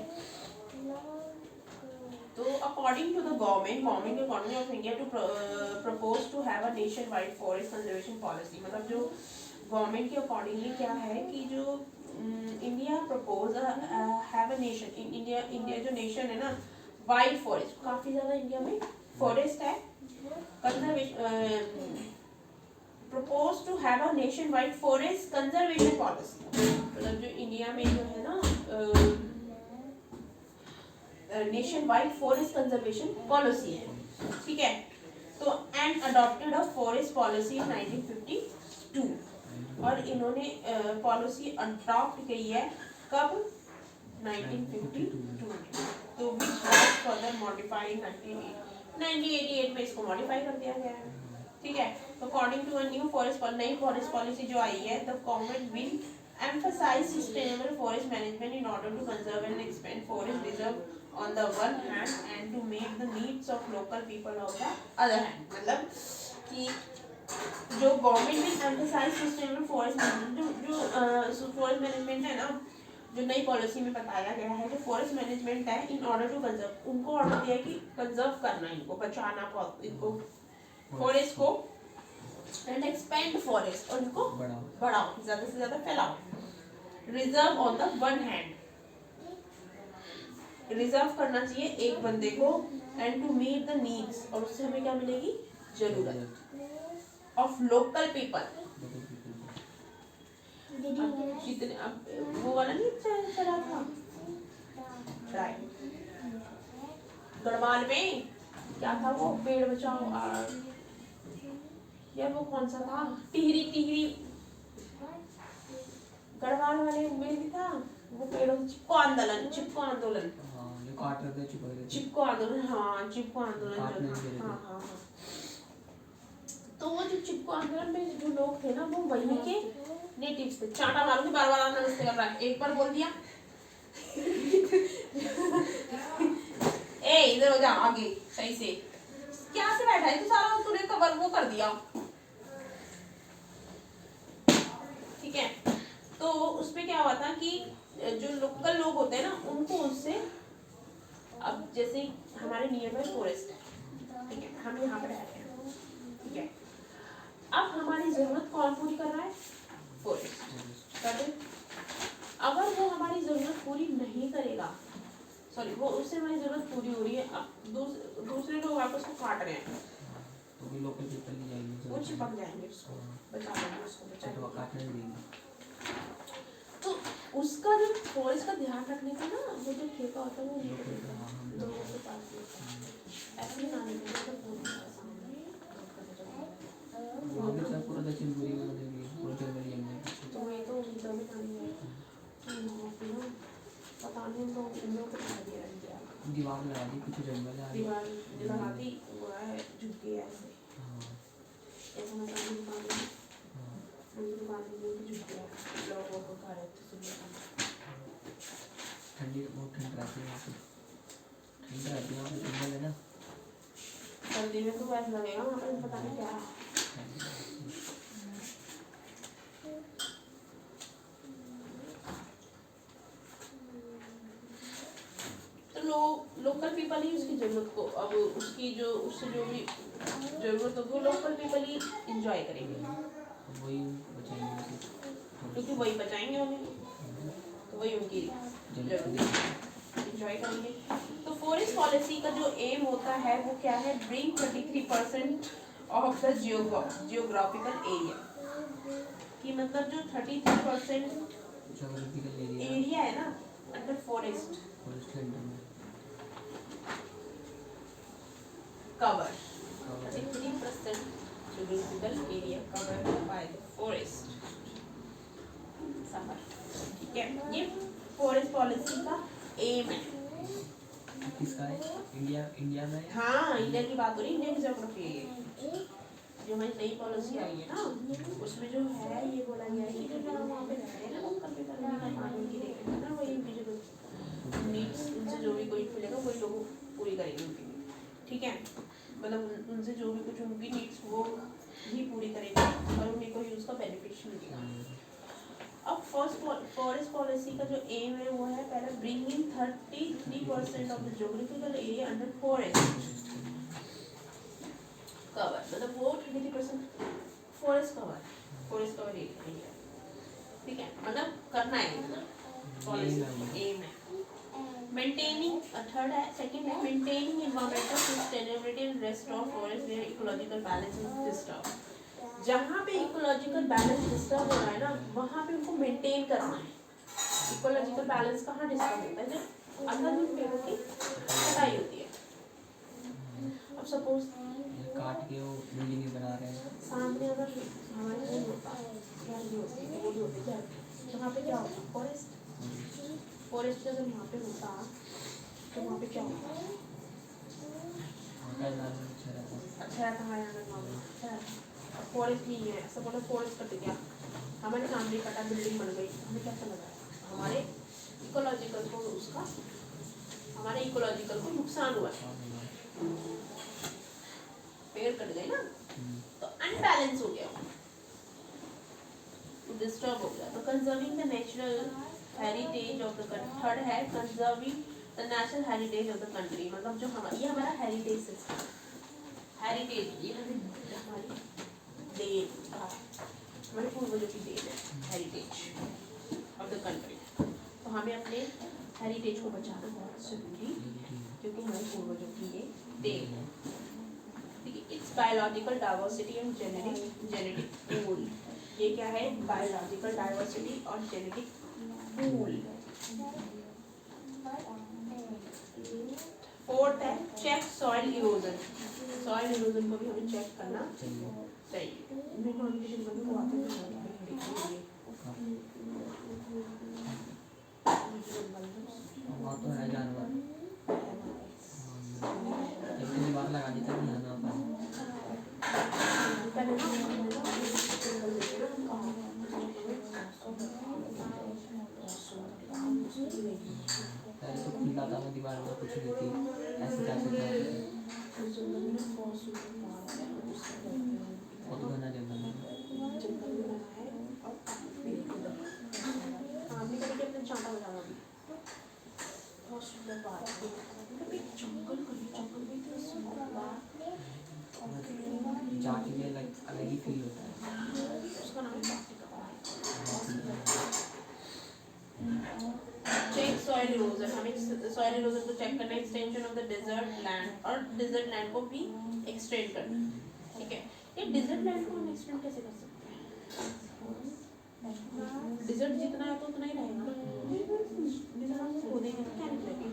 Speaker 2: तो according to the government economy of India to propose to have a nation wide forest conservation policy. मतलब जो गवर्नमेंट के अकॉर्डिंगली क्या है कि जो India propose have a nation in India जो नेशन है ना, वाइड फॉरेस्ट, काफ़ी ज़्यादा इंडिया में फॉरेस्ट है। Conservation propose to have a nation wide forest conservation policy. मतलब जो इंडिया में जो है ना nation wide forest conservation policy है, ठीक है। तो and adopted a forest policy in 1952। और इन्होंने पॉलिसी अडॉप्ट की है कब? 1952 में। तो which was further modified in 1988 में इसको मॉडिफाई कर दिया गया है, ठीक है। तो अकॉर्डिंग टू अ न्यू नई फॉरेस्ट पॉलिसी जो आई है, the government will emphasize sustainable forest management in order to conserve and expand forest reserve on the one hand and to meet the needs of local people on the other hand। मतलब कि जो government will emphasize sustainable forest management, जो forest management है ना, जो नई policy में बताया गया है, जो फॉरेस्ट मैनेजमेंट है, इन ऑर्डर टू कंजर्व, उनको ऑर्डर दिया कि कंजर्व करना, इनको बचाना, इनको फॉरेस्ट को, एंड एक्सपेंड फॉरेस्ट, और इनको बढ़ाओ, ज्यादा से ज्यादा फैलाओ। Reserve on the one hand, reserve करना चाहिए एक बंदे को, and to meet the needs, और उससे हमें क्या मिलेगी, जरूरत ऑफ लोकल पीपल। जितने अब वो वाला नहीं चला था गढ़वाल में, क्या था वो, पेड़ बचाओ, यार वो कौन सा था, टिहरी गढ़वाल वाले में भी था वो, पेड़ों चिपको आंदोलन, चिपको आंदोलन, चिपको आंदोलन, हाँ चिपको आंदोलन, हाँ। तो वो जो चिपको आंदोलन में जो लोग थे ना, वो वहीं के नेटिव्स थे। चाटा मारूंगी, बार बार नमस्ते कर रहा है, एक बार बोल दिया ए इधर हो जा आगे सही से, क्या से बैठा है तू, सारा तूने कवर वो कर दिया, ठीक है। तो उसमें क्या हुआ था कि जो लोकल लोग होते हैं ना, उनको उससे, अब जैसे हमारे नियर बाय फॉरेस्ट है, ठीक है, हम यहाँ पे रह रहे हैं, ठीक है, अब हमारी जरूरत कौन पूरी कर रहा है, फॉरेस्ट कर दे। अगर वो हमारी जरूरत पूरी नहीं करेगा, सॉरी वो उससे हमारी जरूरत पूरी हो रही है, अब दूसरे लोग वापस को काट रहे हैं,
Speaker 3: तो भी लोकल पीपल नहीं जाएंगे,
Speaker 2: वो चिपक जाएंगे, उसको बचा लेंगे, उसको बचा
Speaker 3: तो काटने नहीं देंगे।
Speaker 2: तो उसका जो फॉरेस्ट का ध्यान रखने का ना, वो जो ठेका होता है वो लोगों के पास होता है, ऐसे ना नहीं
Speaker 3: पूरा दक्षिण पूरी में देंगे, पूरा जर्मनी में,
Speaker 2: तो मैं तो उधर में नहीं है, पता नहीं लोग इन लोगों को बता दिया क्या,
Speaker 3: दीवार लगा दी, कुछ जंगल है,
Speaker 2: दीवार लगा दी, वो है झुक गया ऐसे, ऐसा मैं सामने दुकान में, दुकान में झुक गया, लोगों को खा रहे थे सुबह,
Speaker 3: ठंडी बहुत ठंड रहती है यहाँ पे, ठंड रहती है यहाँ पे, जंगल है ना,
Speaker 2: सर्दी में तो वैसा लगेगा वहाँ पे, पता नहीं क्या है। तो लोकल पीपल ही उसकी जरूरत को, अब उसकी जो उससे जो भी जरूरत होगी वो लोकल पीपल ही इंजॉय करेंगे,
Speaker 3: वही बचाएंगे,
Speaker 2: क्योंकि वही बचाएंगे उन्हें, तो वही उनकी इंजॉय करेंगे। तो फॉरेस्ट पॉलिसी का जो एम होता है वो क्या है, bring 33% of the geographical area, कि मतलब जो 33% एरिया है ना under forest cover 33% geographical area covered by the forest summer, ठीक है। ये फॉरेस्ट पॉलिसी का एम है,
Speaker 3: किसका है, इंडिया में,
Speaker 2: हाँ इंडिया की बात हो रही है, इंडिया की ज्योग्राफी है ये, जो हमारी नई पॉलिसी आई है ना, उसमें जो है ये बोला गया है कि जो लोग वहाँ पे रह रहे हैं ना, उनका पानी की देखेंगे ना, वही उनकी जो नीड्स, उनसे जो भी कोई मिलेगा वही लोग पूरी करेंगे उनकी, ठीक है। मतलब उनसे जो भी कुछ उनकी नीड्स वो ही पूरी करेंगे और उन्हीं को ही उसका बेनिफिट मिलेगा। अब फॉरेस्ट पॉलिसी का जो एम है वो है, पहले bringing 33% of the geographical area under forest cover, मतलब वो 33% फॉरेस्ट कवर एरिया, ठीक है, मतलब करना है पॉलिसी एम है। मेंटेनिंग थर्ड है, सेकंड है maintaining environmental sustainability and restore forest where ecological balance is disturb, जहाँ पे इकोलॉजिकल बैलेंस डिस्टर्ब हो रहा है ना, वहाँ पे उनको मेंटेन करना है। इकोलॉजिकल बैलेंस कहाँ डिस्टर्ब होता है, जब अंदर में पेड़ों की कटाई होती है। अब सपोज
Speaker 3: काट के वो बिल्डिंग बना रहे हैं,
Speaker 2: सामने अगर हमारे वो होता है, वहाँ पे क्या होता है, फॉरेस्ट अगर यहाँ पे होता तो वहाँ पे क्या होता है?
Speaker 3: का environment अच्छा रहता है।
Speaker 2: अच्छा रहता है हमारे यहाँ अच्छा रहता है। फॉरेस्ट नहीं है, ऐसा बोला फॉरेस्ट कट गया, हमारे सामने कटा, बिल्डिंग बन गई, हमें कैसा लगा? हमारे इकोलॉजिकल को उसका, हमारे इकोलॉजिकल को नुकसान हुआ है, पेड़ कट गए ना, तो अनबैलेंस हो गया, डिस्टर्ब हो गया। तो conserving the natural heritage of the country, third है conserving the national heritage of the country, मतलब जो हमारा, ये हमारा हेरिटेज सिस्टम, हेरिटेज ये हमारी देन, हमारे पूर्वजों की देन है, हेरिटेज ऑफ द कंट्री। तो हमें अपने हेरिटेज को बचाना बहुत जरूरी, क्योंकि हमारे पूर्वजों की ये देन है। It's biological diversity and genetic pool, ये क्या है? बायोलॉजिकल डाइवर्सिटी और जेनेटिक पूल। फोर्थ है check soil erosion, soil erosion को भी हमें चेक करना चाहिए। नोटिफिकेशन बंद करवाते हैं,
Speaker 3: वहाँ तो है जानवर, इतनी बार लगा दी तक नहीं आना पाए। पहले तो खुला था, वो दीवार में कुछ नहीं थी, ऐसे कैसे बहुत घना जंगल है। जाके भी अलग ही फील होता है।
Speaker 2: उसका नाम है चेक सॉइल इरोजन, हमें सॉइल इरोजन को चेक करना है, extension of the desert land, और डेजर्ट लैंड को भी एक्सटेंड करना है, ठीक है। ये डेजर्ट लैंड को हम एक्सटेंड कैसे कर सकते हैं? डेजर्ट जितना है तो उतना ही रहेगा ना, डेजर्ट हम खो देंगे तो क्या निकलेगा?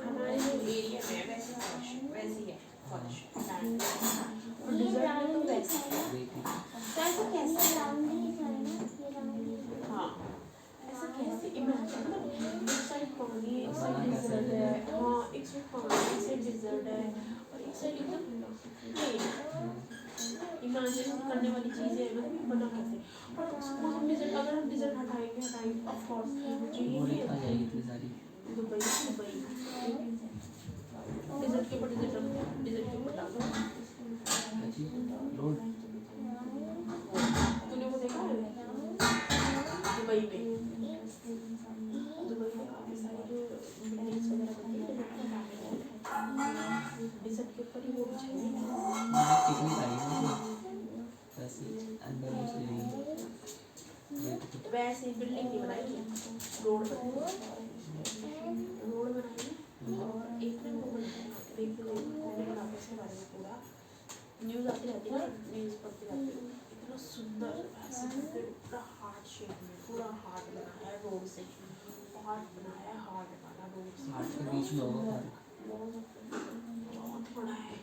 Speaker 2: हमारे जो एरिया में वैसी है फर्श लैंड, और डेजर्ट में तो वैसी है, ऐसा कैसे? हाँ ऐसा कैसे? इमेजिन मतलब एक साइड पानी है, एक साइड डिजर्ट है, हाँ एक साइड पानी, एक साइड डिजर्ट है, और एक साइड एकदम प्लेन। इमेजिन करने वाली चीज़ है, मतलब बना कैसे? और सपोज हम डिजर्ट, अगर हम डिजर्ट हटाएंगे ऑफ कोर्स दुबई डिजर्ट के ऊपर डिजर्ट के ऊपर डालो, तूने वो देखा है दुबई में काफी सारी जो बिल्डिंग्स वगैरह बनती है डिजर्ट के ऊपर ही वो बिछाई वैसे बिल्डिंग नहीं बनाई है, रोड बनाई और एक ने वो बनाया इसके बारे में पूरा न्यूज़ आती रहती है ना, न्यूज़ पढ़ती रहती है, इतना सुंदर ऐसे पूरा हार्ट शेप में, पूरा हार्ट बनाया है रोड से, हार्ट बनाया है, हार्ट वाला रोड से,
Speaker 3: हार्ट के बीच में होगा
Speaker 2: बहुत बड़ा है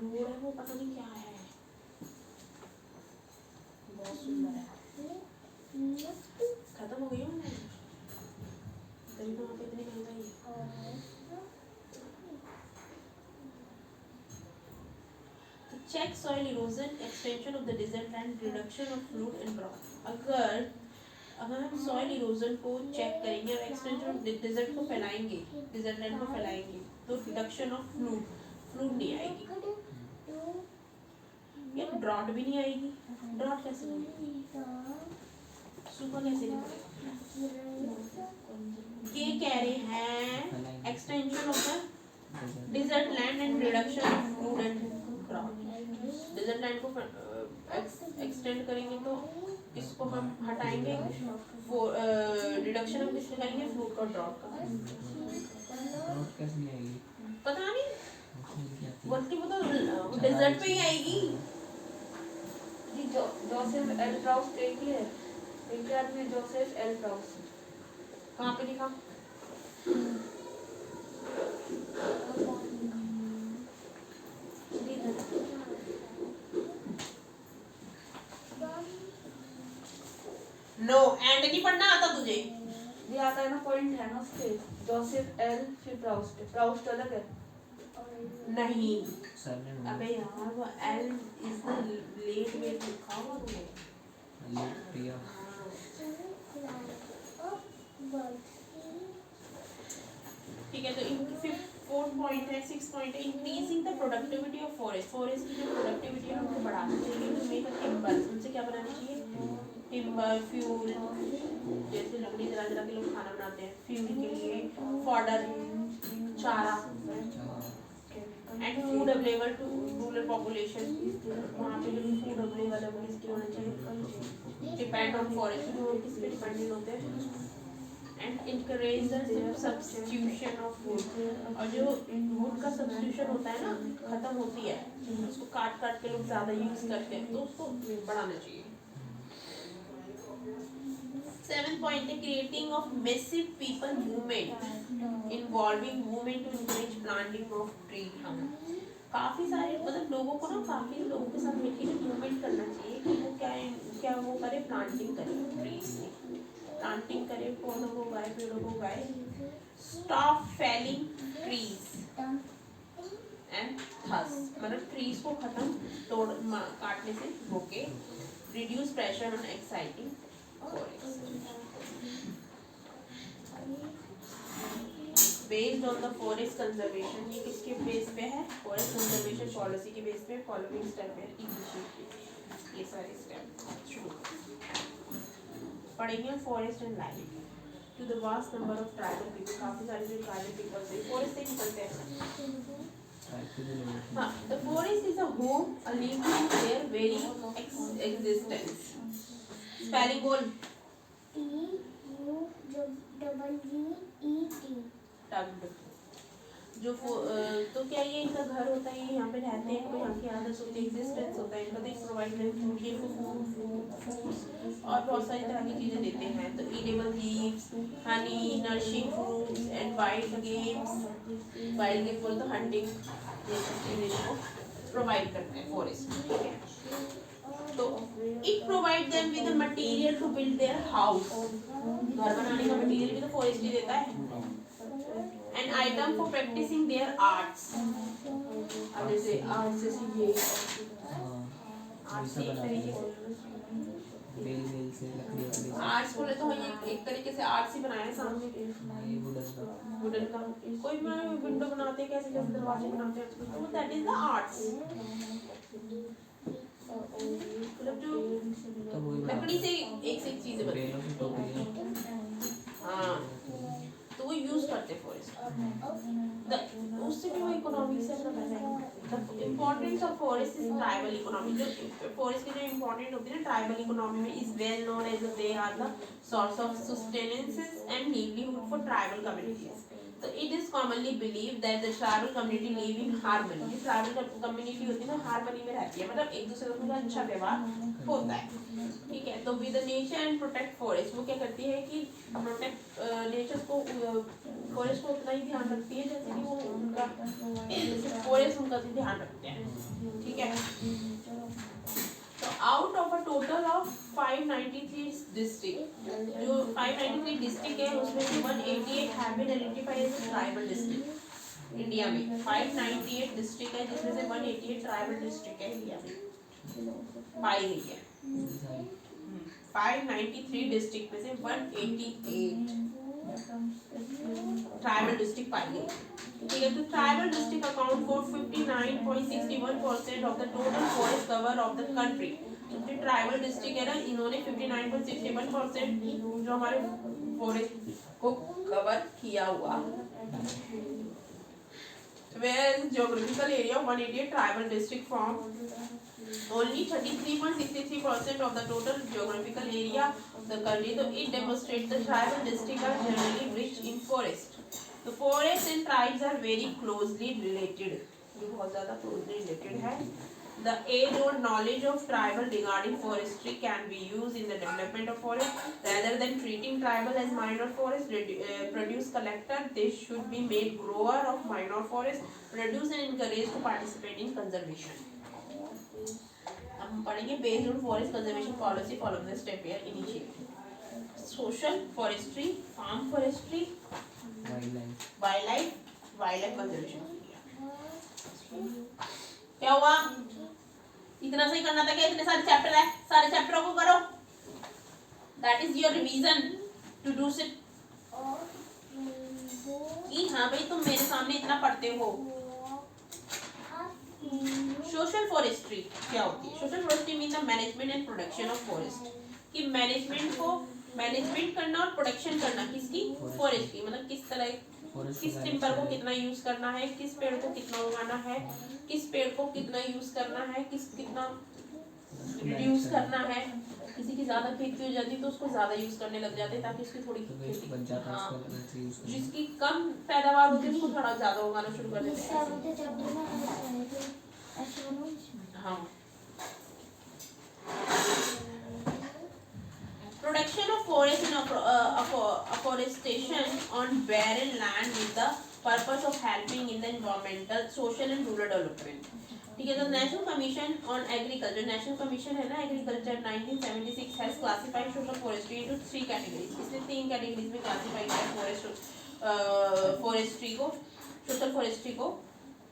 Speaker 2: रोड है, वो पता नहीं क्या है, बहुत सुंदर है। खत्म हो गई हो ना, तभी तो वहाँ पे इतनी महंगाई है। Check soil erosion, extension of the desert land, reduction of flood and drought. अगर हम सॉइल इरोजन को चेक करेंगे और एक्सटेंशन ऑफ डिजर्ट को फैलाएंगे, डिजर्ट लैंड को फैलाएंगे, तो रिडक्शन ऑफ फ्लूड नहीं आएगी, या ड्रॉट भी नहीं आएगी। ड्रॉट कैसे नहीं, सूखा कैसे नहीं? ये कह रहे हैं extension of the desert land and reduction of flood and drought. Desert land को एक्सटेंड करेंगे तो इसको हम हटाएंगे, रिडक्शन हम किससे करेंगे? फ्लूड का, ड्रॉट का। पता नहीं, बल्कि वो तो डेजर्ट पे ही आएगी।
Speaker 4: जी जोसेफ एल प्राउस देखिए, इनके आदमी जोसेफ एल प्राउस
Speaker 2: कहाँ पे लिखा? नो एंड नहीं पढ़ना आता तुझे?
Speaker 4: ये आता है ना, पॉइंट है ना उसके, जोसेफ एल फिर प्राउस्ट, प्राउस्ट अलग है।
Speaker 2: नहीं
Speaker 3: सरनेम
Speaker 2: अबे यार वो L is the late wait लिखा हुआ तुमने।
Speaker 3: लेट प्रिया।
Speaker 2: ठीक है, तो फोर्थ पॉइंट है, 6 पॉइंट है, increasing the productivity of forest. Forest की जो प्रोडक्टिविटी है उनको बढ़ाना चाहिए। तो मेक टिम्बर, उनसे क्या बनाना चाहिए? टिम्बर, फ्यूल, जैसे लकड़ी जला जला के लोग खाना बनाते हैं, फ्यूल के लिए, फॉडर, चारा, and food available to rural population. वहाँ पे जो फूड अवेलेबल है वो किसके होना चाहिए? डिपेंड ऑन फॉरेस्ट, वो किस पे डिपेंडेंट होते हैं? And encourage the substitution of would. और जो वुड का सब्स्टिट्यूशन होता है ना, खत्म होती है, उसको काट काट के लोग ज़्यादा यूज़ करते हैं, तो उसको बढ़ाना चाहिए। 7th पॉइंट है creating of massive people movement involving women to encourage planting of tree. काफ़ी सारे मतलब लोगों को ना, काफ़ी लोगों के साथ मिलकर मूवमेंट करना चाहिए कि वो क्या वो करे, प्लांटिंग करे, ट्रीज की प्लांटिंग करे, पौधों को उगाए, पेड़ों को उगाए। Stop felling trees and thus, मतलब ट्रीज को खत्म तोड़ काटने से रोके। Reduce pressure on exciting forest. Based on the forest conservation, ये किसके बेस पे है? फॉरेस्ट कंजर्वेशन पॉलिसी के बेस पे। फॉलोइंग स्टेप है इनिशिएटिव, ये सारे स्टेप शुरू पढ़ेंगे। Forest and life to the vast number of tribal people, काफी सारे जो ट्राइबल पीपल से फॉरेस्ट से निकलते हैं। हाँ, the forest is a home, a link to their very existence. Spelling बोल। टग्ड। जो तो क्या ये इनका घर होता है, ये यहाँ पे रहते हैं, कोई यहाँ की आदत होती है, एग्जिस्टेंस होता है इनका। दे प्रोवाइड देम ये फूड और बहुत सारी तरह की चीज़ें देते हैं। तो edible leaves, Honey, nourishing fruits and wild games. Wild game बोले तो हंटिंग, ये सब चीज़ें इनको प्रोवाइड करते हैं फॉरेस्ट। ठीक है, तो it provide them with material to build their house. घर बनाने का मटेरियल भी तो फॉरेस्ट ही देता है। And item for practicing their arts. अब जैसे आर्ट जैसे ये आर्ट से एक तरीके से आर्ट्स बोले तो ये एक तरीके से आर्ट्स ही बनाया है सामने। वुडन का कोई विंडो बनाते हैं, कैसे कैसे दरवाजे बनाते हैं, तो दैट इज द आर्ट्स। मतलब जो लकड़ी से एक से एक चीजें बनती हैं। हाँ, तो वो यूज करते फॉरेस्ट। उससे भी वो इकोनॉमिक से अपना पैसा। Importance of forest is tribal economy. जो फॉरेस्ट की जो इम्पोर्टेंट होती है ना ट्राइबल इकोनॉमी में, is well known as they are the source of sustenance and livelihood for tribal communities. तो it is commonly believe that the tribal community live in harmony. Tribal community होती है ना, harmony में रहती है, मतलब एक दूसरे के साथ अच्छा व्यवहार होता है। ठीक है, तो with nature and protect forest, वो क्या करती है कि प्रोटेक्ट नेचर को, फॉरेस्ट को उतना ही ध्यान रखती है जैसे कि वो उनका फॉरेस्ट उनका भी ध्यान रखते हैं। ठीक है, तो out of a total of 593 district, जो 593 डिस्ट्रिक्ट है उसमें से 188 have been identified as tribal district. India में 598 डिस्ट्रिक्ट है जिसमें से 188 ट्राइबल डिस्ट्रिक्ट है इंडिया में पाई गई है। 593 डिस्ट्रिक्ट में से 188 ट्राइबल डिस्ट्रिक्ट पाई गई। ठीक है, तो tribal district account for 59.61% of the total forest cover of the country. जो ट्राइबल डिस्ट्रिक्ट है ना, इन्होंने 59.61% जो हमारे फॉरेस्ट को कवर किया हुआ। Whereas geographical area of 188 tribal district form only 33.63% of the total geographical area of the country. So it demonstrates the tribal districts are generally rich in forest. The forests and tribes are very closely related. ये बहुत ज़्यादा closely related है. The age-old knowledge of tribal regarding forestry can be used in the development of forest. Rather than treating tribal as minor forest produce collector, they should be made grower of minor forest, produce and encourage to participate in conservation. अब हम पढ़ेंगे based on forest conservation policy, follow the step here initiative. Social forestry, farm forestry,
Speaker 3: wild
Speaker 2: wild life conservation. क्या हुआ? इतना सही करना था क्या? इतने सारे चैप्टर है, सारे चैप्टरों को करो। That is your revision to do it. कि हाँ भाई तुम मेरे सामने इतना पढ़ते हो। सोशल फॉरेस्ट्री क्या होती है? Social forestry mean the management and production of forest. कि मैनेजमेंट को मैनेजमेंट करना और प्रोडक्शन करना किसकी? फॉरेस्ट की। मतलब किस तरह, किस टिम्बर को कितना यूज करना है, किस पेड़ को कितना उगाना है, किस पेड़ को कितना यूज करना है, कितना रिड्यूस करना है। किसी की ज्यादा खेती हो जाती है तो उसको ज्यादा यूज करने लग जाते हैं ताकि उसकी थोड़ी खेती, हाँ, जिसकी कम पैदावार होती है उसको थोड़ा ज्यादा उगाना शुरू कर देते हैं। हाँ, production of forest and afforestation on barren land with the purpose of helping in the environmental, social and rural development। ठीक है, तो national commission on agriculture, national commission है ना agriculture, 1976 has classified social forestry into 3 categories. इसने 3 categories में classify किया forestry को, social forestry को।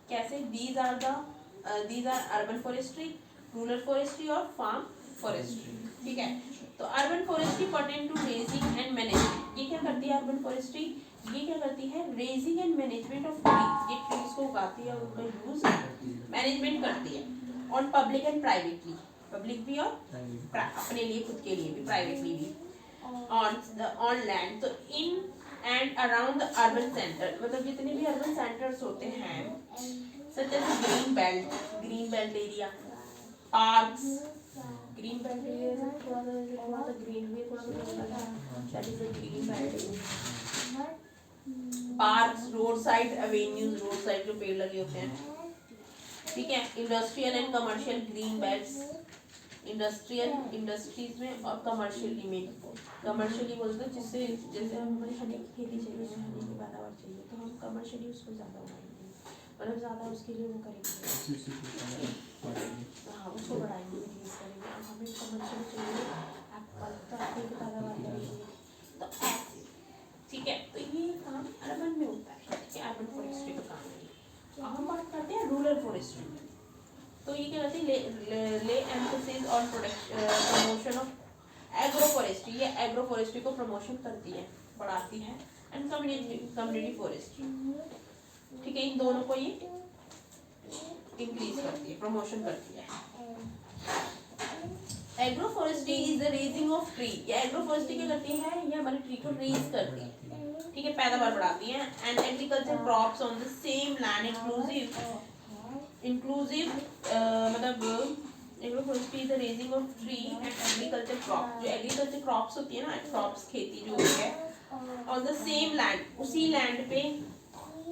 Speaker 2: कैसे? These are urban forestry, rural forestry और फार्म फॉरेस्ट्री। ठीक है, तो urban forestry pertain to raising and management. ये क्या करती है अर्बन फॉरेस्ट्री? ये क्या करती है? Raising and management of tree. ये ट्रीज को उगाती है और उनका यूज मैनेजमेंट करती है। On public and privately, public भी और अपने लिए, खुद के लिए भी, प्राइवेटली भी। ऑन लैंड, तो in and around the urban center, मतलब जितने भी अर्बन सेंटर्स होते हैं, such as green belt area, parks, green belt area से थोड़ा सा ग्रीन भी थोड़ा सा, that is a green belt area. Parks, road side avenues, road side जो पेड़ लगे होते हैं। ठीक है, industrial and commercial green belts, industries में और कमर्शियली में। कमर्शियली बोलते हैं जिससे, जैसे हमें हनी की खेती चाहिए, हनी की पैदावार चाहिए, तो हम कमर्शियली उसको ज़्यादा उगाएंगे, मतलब ज़्यादा उसके लिए वो करेंगे, हाँ उसको बढ़ाएंगे, रिलीज करेंगे। अब हमें कमर्शियल चाहिए, एप्पल तो एप्पल की पैदावार करेंगे, तो ऐसे। ठीक है, तो ये काम अर्बन में होता है। ठीक है, अर्बन फॉरेस्ट्री का काम है। अब हम बात करते हैं रूरल फॉरेस्ट्री। तो ये क्या करती है? ले emphasis on promotion of agro forestry. ये एग्रो फॉरेस्ट्री को प्रमोशन करती है, बढ़ाती है। And community forestry. ठीक है, इन दोनों को ये इंक्रीज करती है, प्रमोशन करती है। Agro forestry is the raising of tree. ये एग्रो फॉरेस्ट्री क्या करती है? ये हमारे ट्री को रेज करती है। ठीक है, पैदावार बढ़ाती है। And agriculture crops on the same land inclusive मतलब agro forestry is the raising of tree and agriculture crop. जो एग्रीकल्चर क्रॉप्स होती है ना, क्रॉप्स खेती जो होती है ऑन द सेम लैंड, उसी लैंड पे,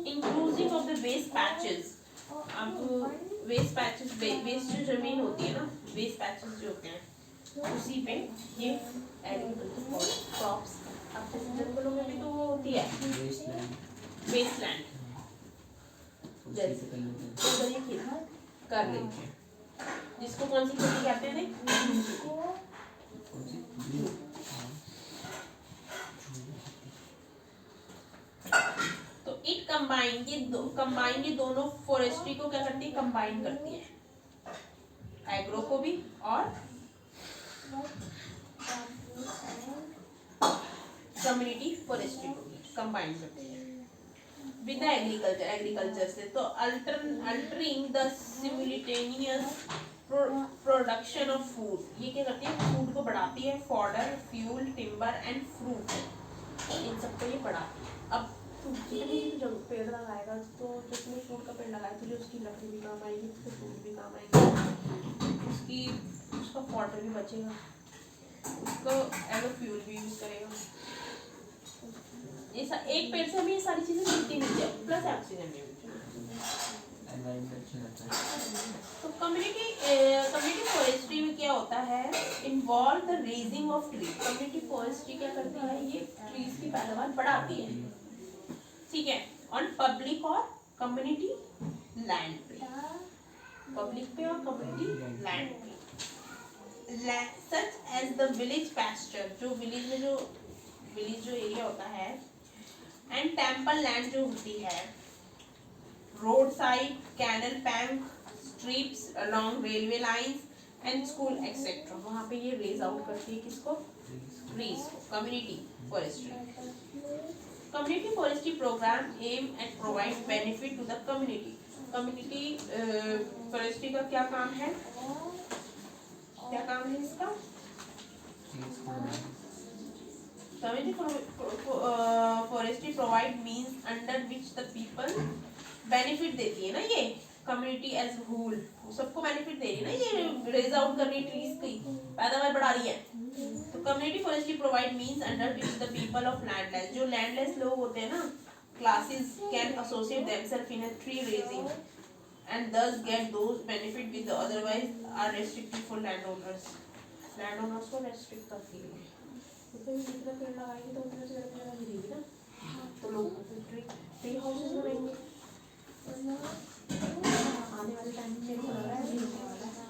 Speaker 2: inclusive of the waste patches. अब वेस्ट पैचेस, वेस्ट जो जमीन होती है ना, वेस्ट पैचेस जो होते हैं उसी पे ये एग्रीकल्चर क्रॉप्स। अब जैसे जंगलों में भी तो वो होती है वेस्टलैंड, जैसे तो ये खेती कर लेते हैं, जिसको कौन सी खेती कहते हैं? तो इट कंबाइन, ये दोनों फॉरेस्ट्री को क्या करती है? कंबाइन करती है, एग्रो को भी और कम्युनिटी फॉरेस्ट्री को भी कंबाइन करती है विद एग्रीकल्चर से। तो altering the simultaneous production of food. ये क्या करती है? फूड को बढ़ाती है, fodder, fuel, timber and fruit, इन सबको ये बढ़ाती है। अब जो पेड़ लगाएगा, तो जितने फ्रूट का पेड़ लगाए तो उसकी लकड़ी भी काम आएगी, उसके फ्रूट भी काम आएगी, उसका फॉडर भी बचेगा, उसको एज फ्यूल भी यूज करेगा। एक पेड़ से हमें ये सारी चीजें मिलती नहीं है, प्लस ऑक्सीजन भी मिलती है। तो कम्युनिटी फॉरेस्ट्री में क्या होता है? Involve the raising of tree. Community forestry क्या करती है? ये ट्रीज की पैदावार बढ़ाती है। ठीक है, ऑन पब्लिक और कम्युनिटी लैंड पे, पब्लिक पे और कम्युनिटी लैंड पे, such as the village pasture. जो विलेज में जो विलेज जो एरिया होता है, एंड टेम्पल लैंड जो होती है, road side, canal bank, streets along railway lines and school etcetera, वहाँ पे ये रेज आउट करती है किसको? ट्रीज को। Community forestry. Community forestry programme aim at provide benefit to the community. Community forestry का क्या काम है? क्या काम है इसका? Community forestry provide means under which the people benefit देती है ना, ये कम्युनिटी एज होल सबको बेनिफिट दे रही है ना, ये रेज आउट कर रही है, ट्रीज की पैदावार बढ़ा रही है। तो community forestry provide means under which the people of landless, जो लैंडलेस लोग होते हैं ना, classes can associate themselves in a tree raising and thus get those benefit with the otherwise are restricted for landowners। लैंडओनर्स को restrict करती है, तो जितना पेड़ लगाएंगे तो उतना से ज़्यादा गिरेगी ना, तो लोग ट्री हाउसेस बनाएंगे। आने वाले टाइम में मेरे को लग रहा है गिरने वाला है,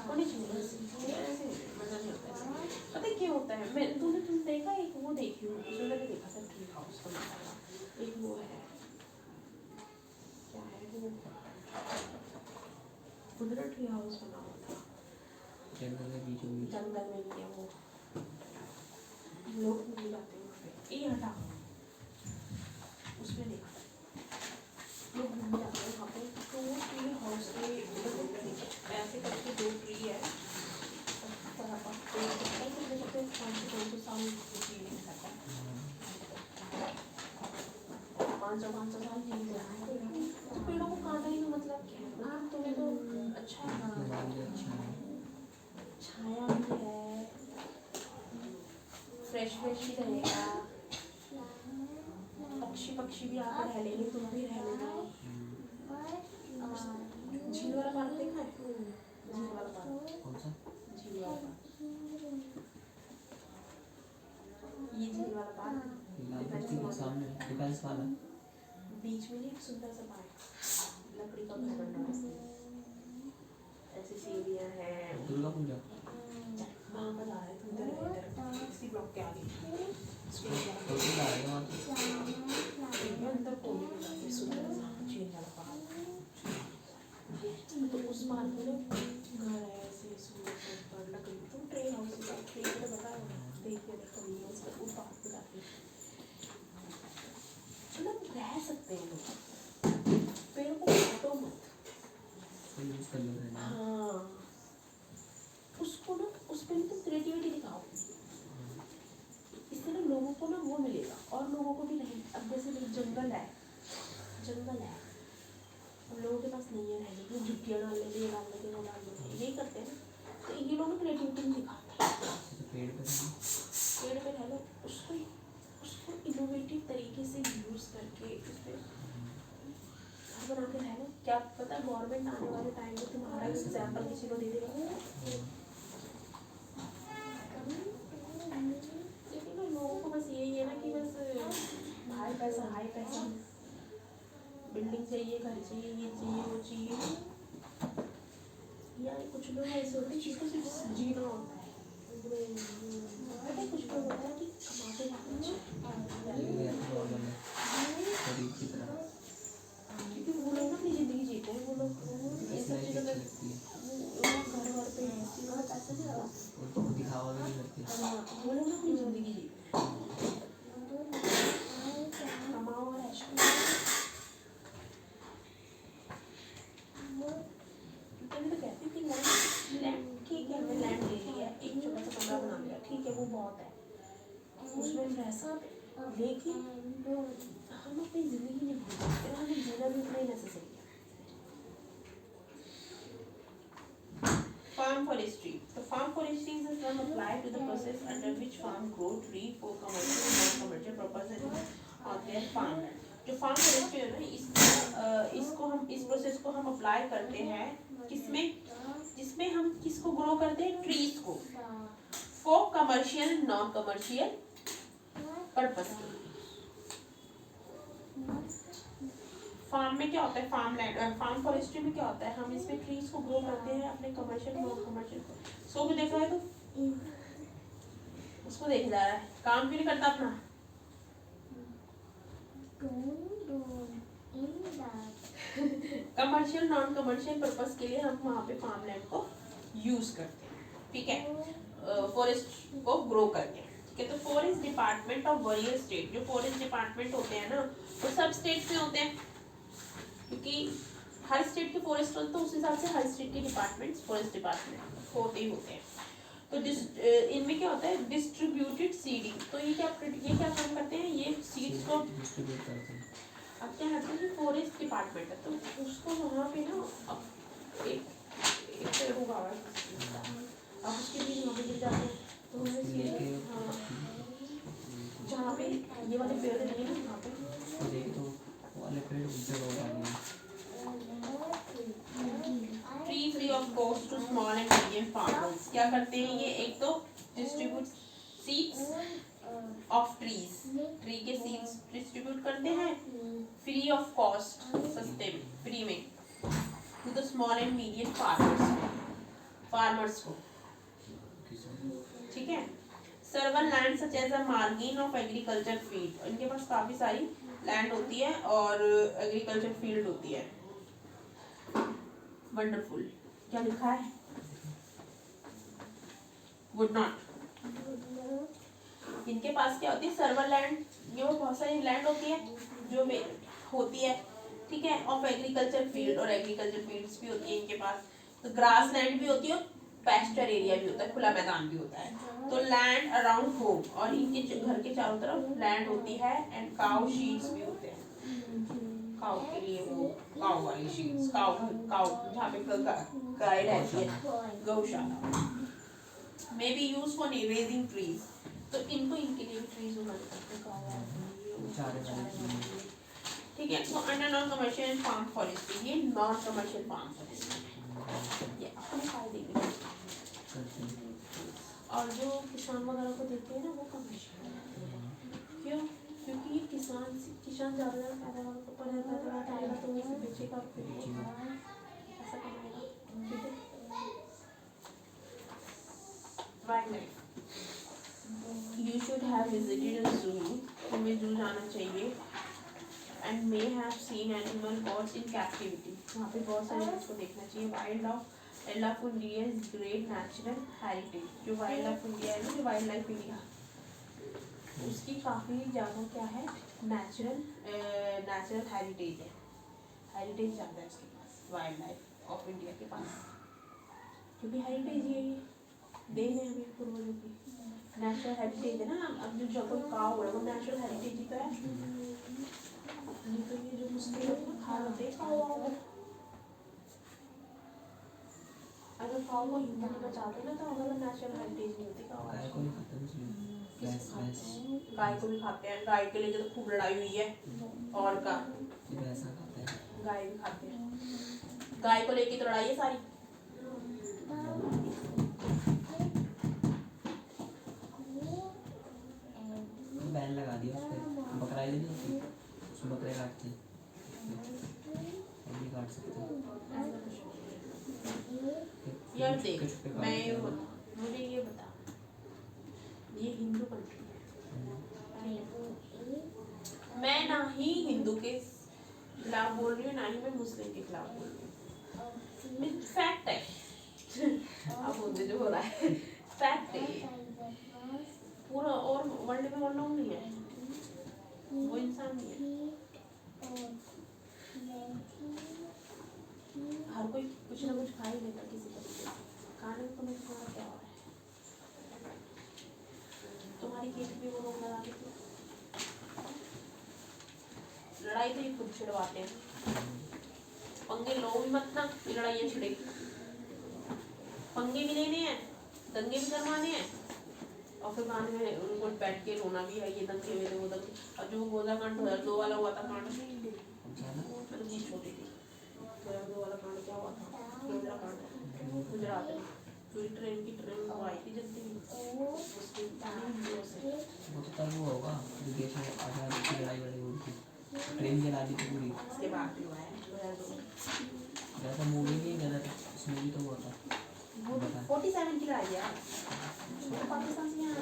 Speaker 2: होनी चाहिए ऐसे, मज़ा नहीं होता है। पता है क्या होता है, मैं तुम देखा एक वो देखी हूँ, उसमें मैंने देखा था ट्री हाउस बनाया, एक वो है क्या है वो, उधर ट्री हाउस बना हुआ था
Speaker 3: जंगल में बीचों बीच।
Speaker 2: जंगल में भी है वो, लोग नहीं जाते वहाँ पे, ये हटा उसमें देखा लोग घूमने जाते हैं वहाँ पे, तो वो ट्री हाउस के ऐसे करके 2 ट्री है, पाँच सौ साल जीव जाए, तो पेड़ों को काटने का मतलब क्या है? तुम्हें तो अच्छा छाया भी है, फ्रेश भी रहेगा, पक्षी भी आकर रह लेंगे, तुम भी रह लेना। झील वाला पार्क देखा है? झील वाला पार्क,
Speaker 3: कौन सा?
Speaker 2: झील वाला पार्क, ये झील वाला पार्क
Speaker 3: सामने डिफेंस वाला,
Speaker 2: बीच में एक सुंदर सा पार्क, लकड़ी का घर बना है, ऐसी सीढ़ियाँ हैं।
Speaker 3: दुर्गा पूजा
Speaker 2: वहाँ पर आ रहे थे, इधर इसी ब्लॉक के आगे
Speaker 3: तो आ रहे वहाँ
Speaker 2: अंदर कोने में जाके सुंदर सा झील वाला पार्क, तो उस पार्क में घर है ऐसे सुंदर सुंदर लकड़ी, तुम ट्री हाउस ट्री तो बताया देखिए कभी उस पार्क में जाके मतलब रह सकते हैं लोग, पेड़ों को काटो मत,
Speaker 3: यूज कर लो।
Speaker 2: हाँ उसको ना उस पर तुम क्रिएटिविटी दिखाओ, इससे ना लोगों को ना वो मिलेगा, और लोगों को भी नहीं। अब जैसे जंगल है अब लोगों के पास नहीं है रहने के, झुग्गियाँ डाल लेंगे, ये डाल लेंगे, वो डाल लेंगे, यही करते हैं, तो ये लोग क्रिएटिविटी नहीं दिखाते।
Speaker 3: पेड़
Speaker 2: पे रह लो, उसको इनोवेटिव तरीके से यूज़ करके उस पर घर बना के रह लो। क्या पता गवर्नमेंट आने वाले टाइम में तुम्हारा एग्जाम्पल किसी को दे देगा, लेकिन लोगों को बस यही है ना कि बस हाई पैसा, बिल्डिंग चाहिए, घर चाहिए, ये चाहिए, वो चाहिए, या कुछ लोग ऐसे होते हैं जिसको सिर्फ जीना होता है। पता है कुछ लोग होता है कि कमाते क्योंकि वो लोग ना अपनी ज़िंदगी जीते हैं, वो लोग ये सब चीज़ों में घर पे चीज़ों में पैसा नहीं लगा,
Speaker 3: दिखावा भी नहीं करते।
Speaker 2: हाँ वो लोग ना अपनी ज़िंदगी जीते हैं, कमाओ और ऐश करो। मैं तो कहती थी लैंड ठीक है, हमने लैंड ले लिया, एक छोटा सा कमरा बना लिया, ठीक है वो बहुत है, उसमें रह सकते, लेकिन हम अपनी ज़िंदगी नहीं भूल सकते, हमें जीना भी उतना ही नेसेसरी है। Farm forestry. The farm forestry is a term applied to the process under which farm grow tree for commercial and non-commercial purposes on their farm. जो फार्म फॉरेस्ट्री है ना, इसको हम इस प्रोसेस को हम अप्लाई करते हैं किसमें, जिसमें हम किसको ग्रो करते हैं, ट्रीज को, for commercial non commercial purpose के। फार्म में क्या होता है, फार्म फॉरेस्ट्री में क्या होता है, हम इसमें ट्रीज को ग्रो करते हैं अपने कमर्शियल नॉन कमर्शियल को। सो भी देखा है तो उसको देखे जा रहा है, काम क्यों नहीं करता अपना। कमर्शियल नॉन कमर्शियल पर्पस के लिए हम वहाँ पे फार्म लैंड को यूज करते हैं, ठीक है, फॉरेस्ट को ग्रो करके, ठीक है। तो forest department of various state, जो फॉरेस्ट डिपार्टमेंट होते हैं ना वो सब स्टेट में होते हैं, क्योंकि हर स्टेट के फॉरेस्ट होते हैं, तो उस हिसाब से हर स्टेट के डिपार्टमेंट्स फॉरेस्ट डिपार्टमेंट होते ही होते हैं। तो इनमें क्या होता है, डिस्ट्रीब्यूटेड सीडिंग, तो ये क्या काम करते हैं, ये सीड्स को
Speaker 3: डिस्ट्रीब्यूट करते हैं।
Speaker 2: अब क्या करते हैं, फॉरेस्ट डिपार्टमेंट है तो उसको वहाँ पे ना अब एक पेड़ उगा हुआ है, अब उसके बीज वहाँ पे गिर जाते हैं, तो उन्हें
Speaker 3: लेके
Speaker 2: हाँ, जहाँ पे ये वाले पेड़ नहीं है वहाँ पे
Speaker 3: तो देखे तो वो वाले पेड़ उनसे बहुत आ गए।
Speaker 2: Free of cost to small and medium farmers, क्या करते हैं ये, एक तो डिस्ट्रीब्यूट सीड्स ऑफ ट्री के सीड्स डिस्ट्रीब्यूट करते हैं फ्री ऑफ कॉस्ट, सस्ते में, फ्री में, to the small and medium farmers को, ठीक है। सर्वन land such as a margin of agriculture field, इनके पास काफी सारी लैंड होती है और एग्रीकल्चर फील्ड होती है। वंडरफुल, क्या लिखा है, वुड नॉट, इनके पास क्या होती है, सर्वर लैंड, ये वो बहुत सारी लैंड होती है जो होती है, ठीक है, ऑफ एग्रीकल्चर फील्ड, और एग्रीकल्चर फील्ड्स भी होती है इनके पास, तो ग्रास लैंड भी होती है, पैस्चर एरिया भी होता है, खुला मैदान भी होता है। तो लैंड अराउंड होम, और इनके घर के चारों तरफ लैंड होती है, एंड काउ शीट्स भी होते हैं, काउ के लिए वो काउ वाली शीट्स, काउ जहाँ पे गाय रहती है, गौशाला, may be use for raising trees, तो इनको इनके लिए ट्रीज उगाने पड़ते हैं, ठीक है। तो under non commercial and farm forestry, ये नॉन कमर्शियल फार्म फॉरेस्ट्री, ये अपने फायदे के लिए, और जो किसान वगैरह को देते हैं ना वो कमर्शियल, क्यों, क्योंकि ये किसान ज़्यादा पैदावार करेगा तो उसे बेचेगा, ऐसा कमाएगा, ठीक है। Wild life, you should have visited a zoo, तुम्हें जू जाना चाहिए, and may have seen animal birds in captivity, वहाँ पे बहुत सारे उसको देखना चाहिए। Wild of India is great natural heritage, जो वाइल्ड ऑफ इंडिया है ना, जो वाइल्ड लाइफ इंडिया, उसकी काफ़ी ज़्यादा क्या है, नेचुरल हेरिटेज है, हेरिटेज ज़्यादा है उसके पास, वाइल्ड लाइफ ऑफ इंडिया के पास, क्योंकि हेरिटेज ये दे रहे हमें पूर्वजों की, नेचुरल हेरिटेज है ना। अब जो जगह काव है वो नेचुरल हेरिटेज ही तो है, नहीं तो ये जो मुस्लिम लोग ना खा लेते हैं काव, अगर काव को हिंदू नहीं बचाते ना तो अगर नेचुरल हेरिटेज नहीं होती काव।
Speaker 3: गाय को भी खाते हैं मुस्लिम,
Speaker 2: गाय को भी खाते हैं, गाय के लिए तो खूब लड़ाई हुई है, और का
Speaker 3: भैंसा खाते हैं,
Speaker 2: गाय भी खाते हैं, गाय को लेके तो लड़ाई है सारी।
Speaker 3: बैन लगा दिया उस पर, बकरा ले नहीं होती उसमें, बकरे काटते हैं, हम भी काट सकते हैं
Speaker 2: यार देख, मुझे ये बता, ये हिंदू कंट्री है, मैं ना ही हिंदू के खिलाफ बोल रही हूँ, ना ही मैं मुस्लिम के खिलाफ बोल रही हूँ, फैक्ट है, आप बोलते जो हो रहा है फैक्ट है, पूरा और वर्ल्ड में और लोग नहीं है, वो इंसान नहीं है, हर कोई कुछ ना कुछ खा ही लेता किसी तरीके से, खाने में तुम्हें तुम्हारा क्या हो रहा है, तुम्हारी खेती पे वो लोग लगा देते, लड़ाई तो ये खुद छिड़वाते हैं, पंगे लो भी मत ना, ये लड़ाइयाँ छिड़ेगी, पंगे भी लेने हैं, दंगे भी करवाने हैं, और फिर बाद में उनको बैठ के रोना भी है, ये दंगे हुए थे वो दंगे। अब जो गोदा कांड 2002 वाला हुआ था कांड, मैं तो बहुत छोटी थी, 2002 वाला कांड क्या हुआ था, गोदा कांड गुजरात में, पूरी ट्रेन वो आई थी जल्दी,
Speaker 3: वो तो तब वो होगा जो देश में आज़ादी की लड़ाई लड़ी हुई थी, ट्रेन जला दी थी पूरी,
Speaker 2: उसके बाद भी हुआ है 2002
Speaker 3: जैसा मूवी नहीं गलत, उसमें भी तो हुआ था,
Speaker 2: 47 की लड़ाई है, पाकिस्तान से यहाँ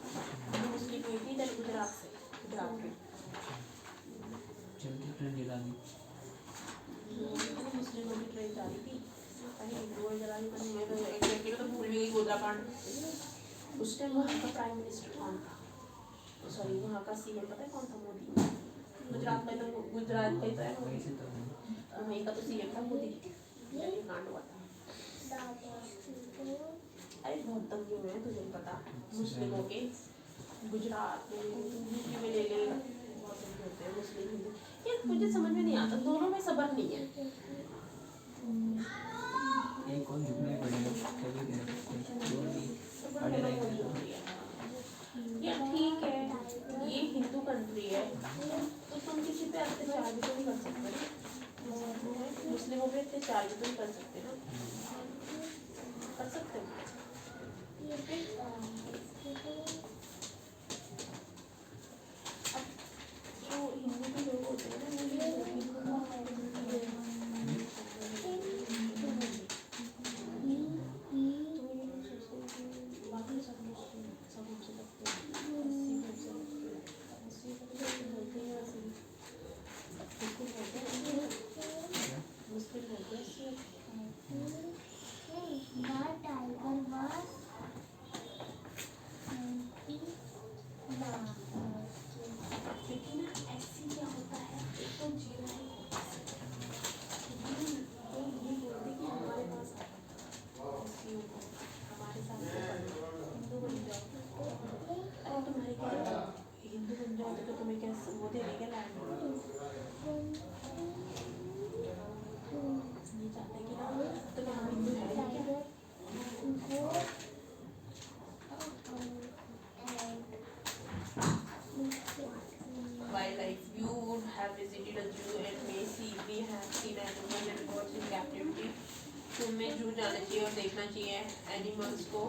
Speaker 2: मुस्लिम हुई थी इधर गुजरात से, गुजरात में
Speaker 3: चलती ट्रेन जला दी।
Speaker 2: मुस्लिमों की ट्रेन जा रही थी, कहीं हिंदुओं ने जला दी, कहीं मैं तो एग्जैक्टली तो भूल भी गई गोदराकांड। उस टाइम वहाँ का प्राइम मिनिस्टर कौन था, सॉरी वहाँ का सीएम पता है कौन था? मोदी। गुजरात का तो गुजरात का ही तो है,
Speaker 3: वहीं से तो है।
Speaker 2: वहीं का तो सीएम था मोदी, जब ये कांड हुआ था। अरे बहुत दंगे हुए हैं, तुझे नहीं पता मुस्लिमों के गुजरात में, यूपी में ले ले, बहुत दंगे होते हैं मुस्लिम हिंदू। ये मुझे समझ में नहीं आता, दोनों में सबर नहीं है।
Speaker 3: एक कौन झुकने पड़ेगा कभी भी अड़े रहेंगे तो।
Speaker 2: ये ठीक है, ये हिंदू कंट्री है तो तुम किसी पे अत्याचार भी तो नहीं कर सकते ना, मुस्लिमों पे अत्याचार भी तो नहीं कर सकते ना, कर सकते हो? अब जो हिंदू के लोग होते हैं ना, वो ये बाकी सब मुझे लगते हैं मुश्किल होते हैं। लेकिन ऐसी क्या होता है, एक तो जीना ही होता है, तो ये बोलते कि हमारे पास हमारे साथ हिंदू बन जाओ। अरे तुम्हारे क्या हिंदू बन जाओ तो तुम्हें क्या वो दे देगा लैंड? नहीं चाहते कि ना तो हम हिंदू है क्या? Wildlife. You would have visited a zoo and may see we have seen animals and birds in captivity. तुम्हें जू जाना चाहिए और देखना चाहिए एनिमल्स को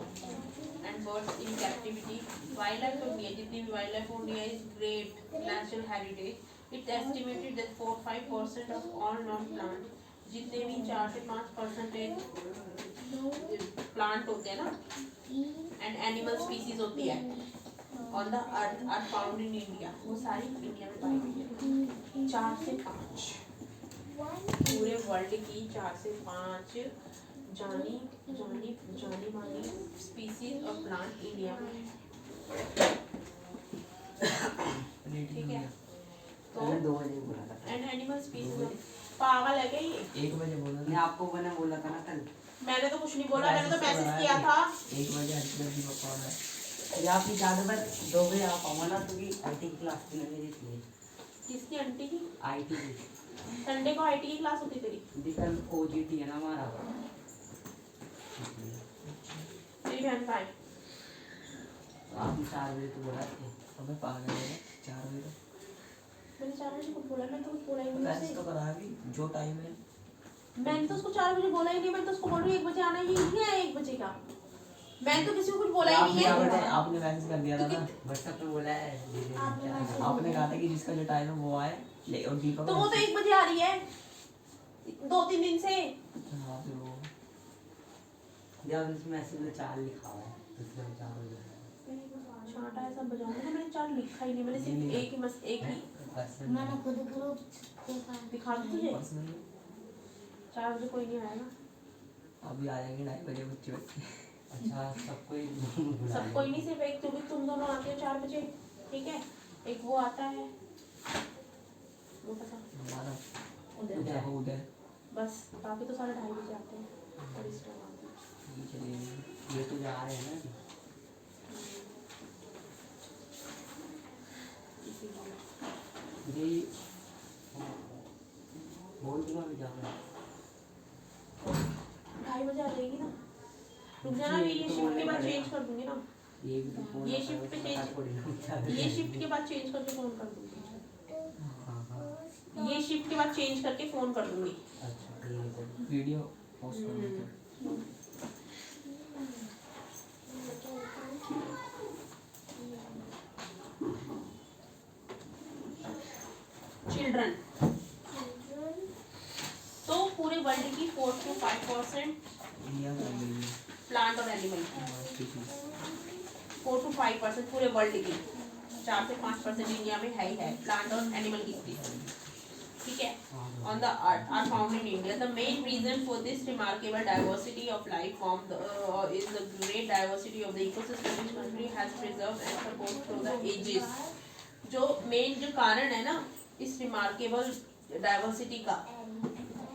Speaker 2: and birds in captivity. Wild life India, जितनी भी wild life India is great natural heritage. It's estimated that 4-5% of all non plant, जितने भी 4 से 5% प्लांट होते हैं ना एंड एनिमल स्पीसीज होती है on the earth are found in India, वो सारी इंडिया में पाई गई है। 4 से 5 पूरे वर्ल्ड की 4 से 5 जानी मानी स्पीसीज और प्लांट इंडिया में है। ठीक है, तो
Speaker 3: मैंने 2 बजे बोला था
Speaker 2: एंड एनिमल स्पीसीज पागल है क्या ये?
Speaker 3: 1 बजे बोला
Speaker 5: मैं आपको मैंने बोला था ना कल।
Speaker 2: मैंने तो कुछ नहीं बोला, मैंने तो मैसेज किया था
Speaker 3: 1 बजे हर्षवर्धन जी पप्पा आना है।
Speaker 5: या आप ज़्यादा बस 2 बजे आप आऊँगा ना, क्योंकि IT की क्लास थी ना मेरी, इसलिए
Speaker 2: किसकी आंटी की?
Speaker 5: IT की
Speaker 2: संडे को आईटी की क्लास होती तेरी?
Speaker 5: कल OGT है ना हमारा।
Speaker 2: मेरी बहन का है।
Speaker 5: आप 4 बजे तो बोला थे।
Speaker 3: हमें पागल है 4 बजे तो
Speaker 2: मैंने 4 बजे कुछ बोला, मैं तो कुछ बोला ही नहीं
Speaker 3: मैसेज
Speaker 2: उसे।
Speaker 3: तो करा भी जो टाइम है।
Speaker 2: मैंने तो उसको 4 बजे बोला ही नहीं, मैं तो उसको बोल रही हूँ 1 बजे आना, ये नहीं है 1 बजे का। मैंने तो किसी को कुछ बोला ही नहीं है।
Speaker 3: आपने मैसेज कर दिया था ना,
Speaker 5: व्हाट्सएप पे बोला है।
Speaker 3: आपने कहा था कि जिसका जो टाइम है वो आए ले, और दीपक
Speaker 2: तो वो तो 1 बजे आ रही है 2-3 दिन से।
Speaker 3: हाँ फिर वो
Speaker 5: जब इसमें मैसेज में 4 लिखा हुआ है, इसलिए 4 बजे
Speaker 2: छांटा है सब बजाऊंगा, तो मैंने 4 लिखा ही नहीं, मैंने सिर्फ एक ही
Speaker 5: बस
Speaker 1: मैंने खुद ग्रुप देखा।
Speaker 2: दिखा दी तुझे।
Speaker 3: पर्सनली
Speaker 2: 4 बजे कोई नहीं आएगा,
Speaker 3: अभी आ जाएंगे 2:30 बजे बच्चे।
Speaker 5: अच्छा सबको ही
Speaker 2: सब कोई नहीं, सिर्फ एक तुम दोनों आते हो 4 बजे, ठीक है? एक वो आता है, वो पता
Speaker 3: हमारा
Speaker 2: उधर,
Speaker 3: उधर
Speaker 2: बस बाकी तो 2:30 बजे आते हैं और इस टाइम आते हैं।
Speaker 3: चलिए
Speaker 5: ये तो जा रहे हैं ना अभी।
Speaker 2: इसीलिए
Speaker 5: जी बोल दूँगा मैं जा रहा हूँ।
Speaker 2: 2:30 बजे आ जाएगी ना, रुक जाना, मैं ये शिफ्ट के बाद चेंज कर दूंगी ना,
Speaker 5: ये भी तो फोन
Speaker 2: ये शिफ्ट पे चेंज, ये शिफ्ट के बाद चेंज करके फोन कर दूंगी,
Speaker 5: हाँ हाँ
Speaker 2: ये शिफ्ट के बाद चेंज करके फोन कर दूंगी।
Speaker 5: अच्छा ठीक है।
Speaker 3: वीडियो पोस्ट कर देते हैं।
Speaker 2: चिल्ड्रन, तो पूरे वर्ल्ड की 4 से 5%
Speaker 3: इंडिया में गई है
Speaker 2: प्लांट और एनिमल, 4 to 5% पूरे वर्ल्ड की, 4 से 5% इंडिया में है ही है प्लांट और एनिमल की स्पीसीज, ठीक है, on the earth are found in India. The main reason for this remarkable diversity of life form is the great diversity of the ecosystem which country has preserved and supported through the ages. जो main जो कारण है ना इस remarkable diversity का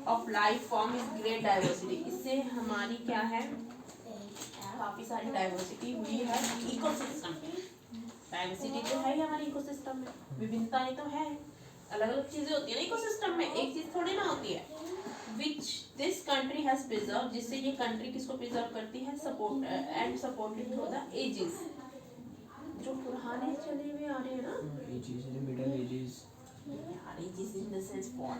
Speaker 2: of life form is great diversity, इससे हमारी क्या है काफी सारी डाइवर्सिटी हुई है इकोसिस्टम। डाइवर्सिटी तो है ही हमारी इकोसिस्टम में, विभिन्नताएं तो है, अलग अलग चीजें होती है ना इकोसिस्टम में, एक चीज थोड़ी ना होती है। Which this country has preserve, जिससे ये कंट्री किसको प्रिजर्व करती है, support and supported through the ages, जो पुराने चले हुए आ रहे हैं ना
Speaker 3: ages, middle ages,
Speaker 2: ages in the sense for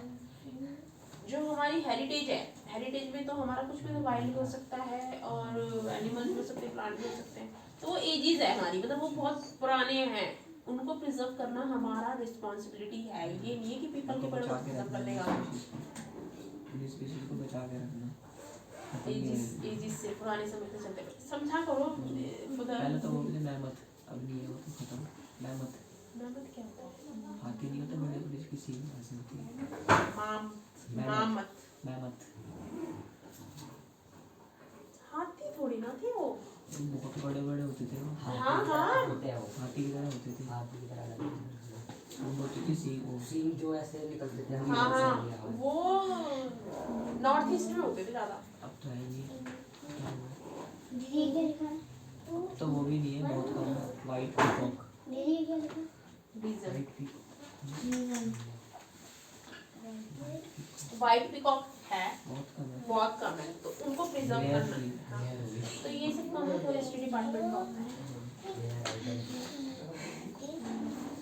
Speaker 2: जो हमारी हेरिटेज है, हेरिटेज में तो हमारा कुछ भी तो वाइल्ड हो सकता है और एनिमल्स भी हो सकते हैं, प्लांट भी हो सकते हैं, तो वो एजेस है हमारी, मतलब वो बहुत पुराने हैं, उनको प्रिजर्व करना हमारा रिस्पॉन्सिबिलिटी है। ये नहीं है कि पीपल के पेड़ को खत्म कर देगा,
Speaker 3: स्पीशीज को बचा के रखना,
Speaker 2: एजिस से पुराने समय से चलते हुए समझा करो।
Speaker 3: पहले तो वो भी मैमथ, अब नहीं है वो तो खत्म। मैमथ
Speaker 2: क्या होता है?
Speaker 3: हाथी नहीं होता, बड़े बड़े इसकी सींग ऐसी होती है। मैमथ
Speaker 2: हाथी थोड़ी ना थे वो,
Speaker 3: बहुत बड़े बड़े होते थे वो।
Speaker 2: हाँ हाँ
Speaker 5: होते हैं वो,
Speaker 3: हाथी की तरह होते थे।
Speaker 5: हाथी की तरह लगते हैं।
Speaker 3: वो होती थी सींग, वो
Speaker 5: सींग जो ऐसे निकलते थे, हम
Speaker 2: हाँ
Speaker 5: इधर से
Speaker 2: हाँ
Speaker 5: लिया हुआ है।
Speaker 2: वो नॉर्थ ईस्ट में होते थे ज्यादा।
Speaker 3: अब तो है नहीं,
Speaker 1: दीदी क्या लिखा है?
Speaker 3: तो वो भी नहीं है, बहुत कम है। वाइट पीकॉक,
Speaker 1: दीदी क्या लिखा है?
Speaker 2: Reason
Speaker 3: white peacock,
Speaker 2: white peacock है
Speaker 3: बहुत कम है।
Speaker 2: बहुत कम है, तो उनको प्रिजर्व करना है। हाँ।
Speaker 5: ये हो गई।
Speaker 2: तो ये सब काम फॉरेस्ट्री डिपार्टमेंट का होता है।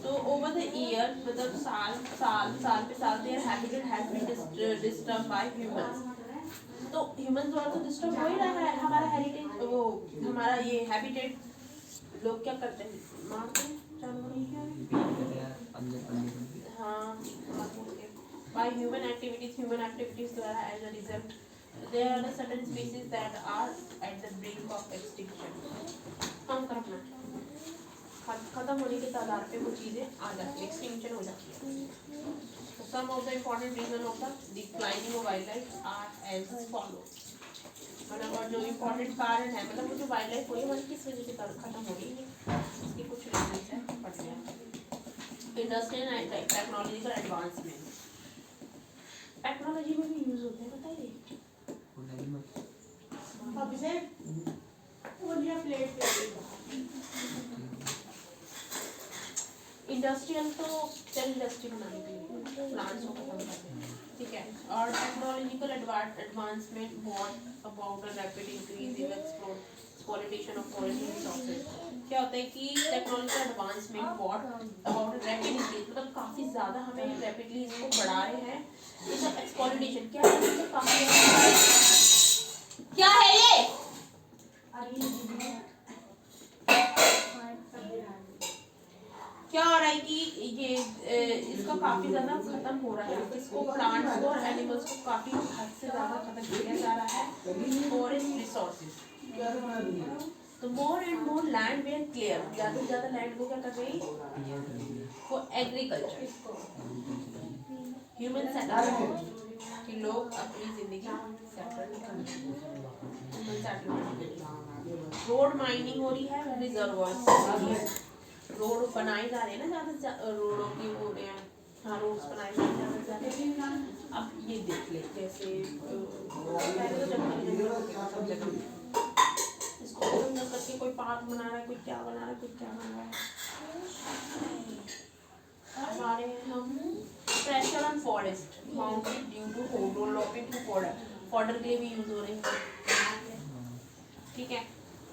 Speaker 2: तो ओवर द ईयर, मतलब साल पे साल their habitat has been disturb by humans, तो ह्यूमंस द्वारा तो डिस्टर्ब हो ही रहा है हमारा हेरिटेज, वो हमारा ये हैबिटेट। लोग क्या करते हैं, मारते हैं जानवरों को,
Speaker 3: अंदर
Speaker 2: हाँ by human activities द्वारा as a result there are the certain species that are at the brink of extinction, कम करना खत्म होने के तादाद पे वो चीजें आ जाती है, एक्सटिंक्शन हो जाती है। Some of the important reason of the declining of wildlife are as follows, मतलब और जो important कारण है, मतलब वो जो वाइल्ड लाइफ हो रही है वो किस वजह से खत्म हो रही है, इसके कुछ रीजंस हैं, पढ़ते हैं। Industrial and technological advancement, technology में भी यूज होते हैं, बताइए। अब इसे ओलिया प्लेट पे इंडस्ट्रियल तो चल इंडस्ट्री बनाने के लिए प्लांट्स को खत्म करते हैं, ठीक है, और technological advancement what about a rapid increase in exploitation of forest resources. क्या होता है कि technological advancement what about rapid increase, मतलब काफी ज्यादा हमें रैपिडली इसको बढ़ा रहे हैं, इसका एक्सप्लॉइटेशन क्या है, इसका काफी क्या है ये, क्या हो रहा है कि ये इसका काफी ज्यादा खत्म हो रहा है, इसको प्लांट्स और एनिमल्स को काफी हद से ज्यादा खत्म किया जा रहा है फॉरेस्ट रिसोर्सेज। तो more and more land were clear, ज्यादा से ज्यादा लैंड को क्या कर रही है, वो एग्रीकल्चर, ह्यूमन सेटलमेंट, कि लोग अपनी जिंदगी सेटल कर, रोड माइनिंग हो रही है, रिजर्वर्स रोड बनाए जा रहे हैं ना, ज्यादा से ज्यादा रोडों की हो रहे हैं, हाँ रोड्स बनाए जा रहे हैं ज्यादा से ज्यादा। अब ये देख ले जैसे पहले तो सब जगह इसको खत्म करके कोई पार्क बना रहा है, कोई क्या बना रहा है, कोई क्या बना रहा है। हमारे हम pressure on forest mounted due to overlopping to fodder के लिए भी यूज हो रहे हैं, ठीक है,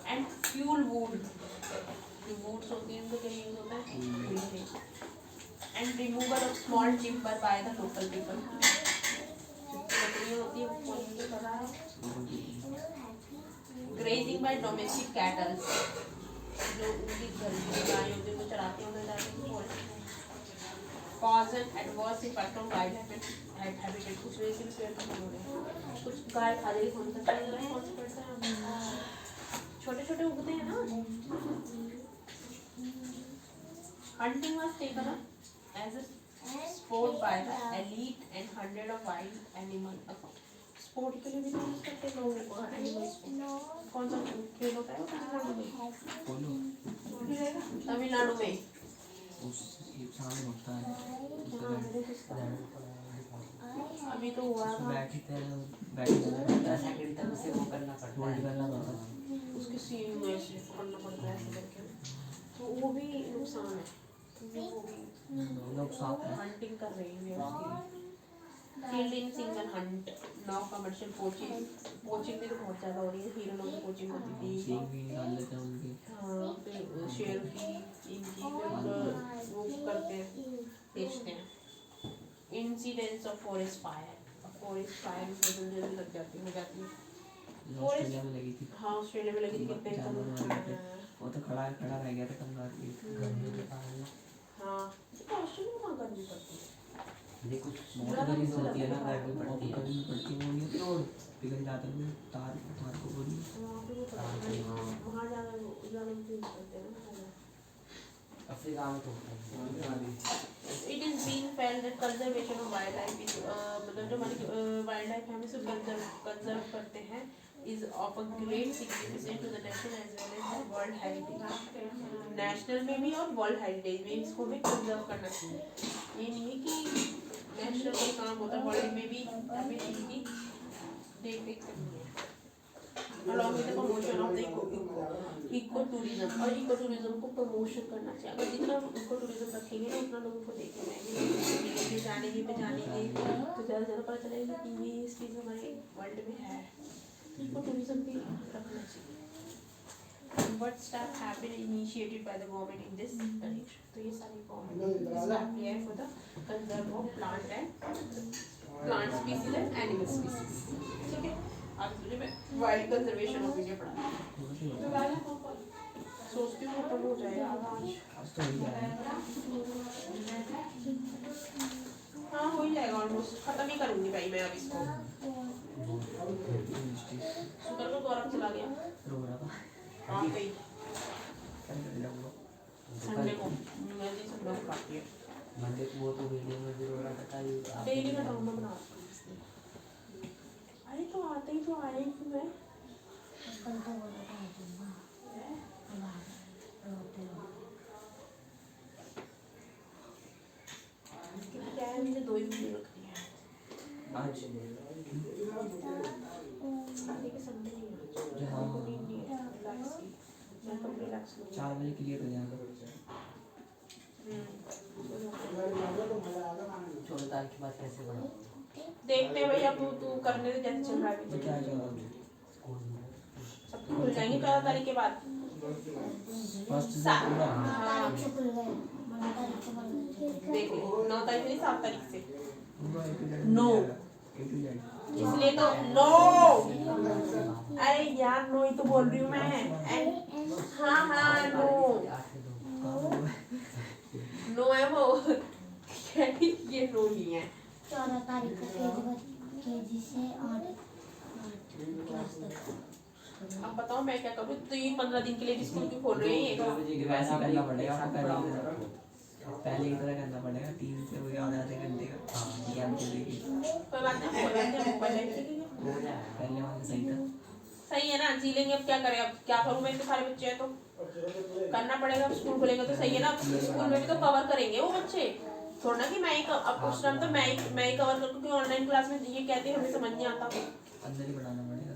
Speaker 2: एंड फ्यूल वुड, जो वुड्स होती हैं उनको क्या यूज होता है, and removal of small timber by the local people, लकड़ियाँ होती है वो कौन यूज कर रहा है, ग्रेजिंग बाय डोमेस्टिक कैटल, जो उनकी घर की गाय होती है वो चराते हैं उधर जाके फॉरेस्ट में, cause and adverse effect on wild habitat, कुछ वजह से भी पेड़ खत्म हो रहे हैं, कुछ गाय खा रही कौन सा पेड़ है, कौन सा पेड़ है, छोटे छोटे उगते हैं ना, Hunting was taken up as a sport by the elite and hundred of wild animal. Sport के लिए भी तो यूज करते हैं लोग एनिमल्स को। कौन सा खेल होता है वो तमिलनाडु में?
Speaker 3: पोलो
Speaker 2: तमिलनाडु में
Speaker 3: उस सामने होता है।
Speaker 2: अभी तो हुआ था
Speaker 3: बैठते
Speaker 5: ऐसा करी तब उसे वो करना पड़ता
Speaker 3: होल्ड
Speaker 5: है।
Speaker 3: करना पड़ता है।
Speaker 2: उसके सीन में ऐसे पकड़ना पड़ता है ऐसे करके, तो वो भी नुकसान है। वो भी
Speaker 3: लोग साथ में
Speaker 2: हंटिंग कर रही है उसकी। Field in single Hunt now commercial poaching भी तो बहुत ज़्यादा हो रही है। हिरणों की पोचिंग होती थी,
Speaker 3: सींग भी निकाल लेते हैं उनके।
Speaker 2: हाँ, फिर शेर की इनकी फिर वो करते हैं, बेचते हैं। इंसिडेंट्स ऑफ फॉरेस्ट फायर जल्दी जल्दी लग जाती हो जाती है।
Speaker 3: ऑस्ट्रेलिया में लगी थी।
Speaker 2: हाँ, ऑस्ट्रेलिया में लगी थी कितने
Speaker 3: जानवर मार रहे थे।
Speaker 2: हाँ,
Speaker 3: वो तो खड़ा रह गया था कंगारू के।
Speaker 5: गर्मी के कारण
Speaker 2: हाँ, तो ऑस्ट्रेलिया में कहाँ गर्मी पड़ती है?
Speaker 5: देखो
Speaker 3: बहुत गर्मी होती है ना, गर्मी पड़ती है। गर्मी पड़ती है वो नहीं होती रोड पिघल जाते हैं तार को बोली।
Speaker 2: वहाँ पे वो पड़ती है, वहाँ ज़्यादा यूज करते हैं ना।
Speaker 5: अफ्रीका में तो होता है।
Speaker 2: It is being felt that conservation of wildlife is मतलब जो हमारी वाइल्ड लाइफ है हम इसे कंजर्व करते हैं is of a great significance to the national as well as the world heritage। National में भी और वर्ल्ड हेरिटेज में इसको भी कंजर्व करना चाहिए। ये नहीं है कि नेशनल में काम होता है, वर्ल्ड में भी हमें इसकी देख रेख करनी है। along with the promotion of the eco tourism, और इको टूरिज्म को प्रमोशन करना चाहिए। अगर जितना इको टूरिज्म रखेंगे ना उतना लोगों को देखेंगे, ये जानेंगे पे जानेंगे तो ज़्यादा ज़्यादा पता चलेगा कि ये इस चीज़ हमारे वर्ल्ड में है। इको टूरिज्म भी रखना चाहिए। What steps have been initiated by the government in this direction? तो ये सारी गवर्नमेंट स्टेप लिया है for the conserve of plant species and animal species। ठीक है, आज तुझे मैं वाइल्ड कंजर्वेशन ऑफ इंडिया पढ़ा सोचती हूँ खत्म हो जाएगा आज
Speaker 3: तो हो जाएगा।
Speaker 2: हाँ, हो ही जाएगा ऑलमोस्ट। खत्म ही करूँगी भाई मैं अब इसको। शुक्र को गौरव चला गया
Speaker 3: रो रहा था।
Speaker 2: आप ही
Speaker 3: क्या कर रहा वो?
Speaker 2: संडे को मैं जी संडे को खाती है।
Speaker 5: मंडे को वो तो वीडियो में भी रो रहा था
Speaker 2: डेली का ड्रामा बना रखा है इसने। अरे तो आते ही तो आए कि मैं क्या है, मुझे 2 ही वीडियो रखनी है
Speaker 3: आज
Speaker 2: संडे के संडे नहीं है।
Speaker 3: हाँ।
Speaker 2: मेरे को नींद नहीं है रिलैक्स की, मैं कब रिलैक्स लूँगी।
Speaker 3: 4 बजे क्लियर हो जाएगा।
Speaker 5: 14 तारीख के बाद कैसे बढ़ा
Speaker 2: देखते हैं भैया, तू करने दे जैसे चल रहा है
Speaker 3: तो
Speaker 2: अभी।
Speaker 3: क्या चल रहा है?
Speaker 5: स्कूल में
Speaker 2: सब खुल जाएंगे 14 तारीख के बाद।
Speaker 3: फर्स्ट से
Speaker 2: सा-
Speaker 3: पूरा
Speaker 2: हाँ,
Speaker 1: तारीख से खुल गए, 12 तारीख से बंद हो गए।
Speaker 2: देख ले 9 तारीख नहीं 7 तारीख से।
Speaker 3: पूरा A to Z
Speaker 2: No।
Speaker 3: A to Z।
Speaker 2: इसलिए तो नो, अरे यार नो ही तो बोल रही हूँ मैं। हाँ हाँ नो
Speaker 5: 8 से 2
Speaker 2: नो है वो ये नो नहीं है।
Speaker 1: 14 तारीख को केजी से 8 क्लास तक।
Speaker 2: अब बताओ मैं क्या करूँ? 3-15 दिन के लिए भी स्कूल क्यों खोल रहे हैं ये?
Speaker 3: वैसे करना पड़ेगा पहले की तरह करना पड़ेगा 3 से वही आधे घंटे का।
Speaker 5: हाँ।
Speaker 3: ये हम चलेगी
Speaker 2: कोई बात नहीं, कोई बात नहीं, मोबाइल लेके चलेंगे।
Speaker 5: हो जाएगा
Speaker 3: पहले वाला सही था।
Speaker 2: सही है ना, जी लेंगे। अब क्या करें, अब क्या करूँ मैं, इतने सारे बच्चे हैं तो करना पड़ेगा। अब स्कूल खोलेंगे तो सही है ना, स्कूल में भी तो कवर करेंगे वो बच्चे, थोड़ा ना कि मैं ही अब उस टाइम तो मैं ही कवर कर, क्योंकि ऑनलाइन क्लास में ये कहते हैं हमें समझ नहीं आता।
Speaker 3: अंदर ही बढ़ाना पड़ेगा।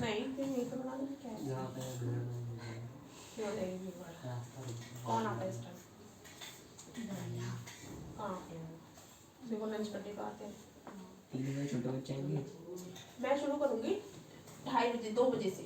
Speaker 2: नहीं फिर नहीं तो बना देंगे। क्या है
Speaker 5: यहाँ पे भीड़ में
Speaker 2: क्यों नहीं भीड़ भाड़?
Speaker 5: रास्ता
Speaker 2: कौन आता है इस टाइम? कहाँ आते हैं? देखो लंच करने को आते हैं।
Speaker 3: 3 बजे छोटे बच्चे आएंगे।
Speaker 2: मैं शुरू करूँगी 2:30 बजे, 2 बजे से।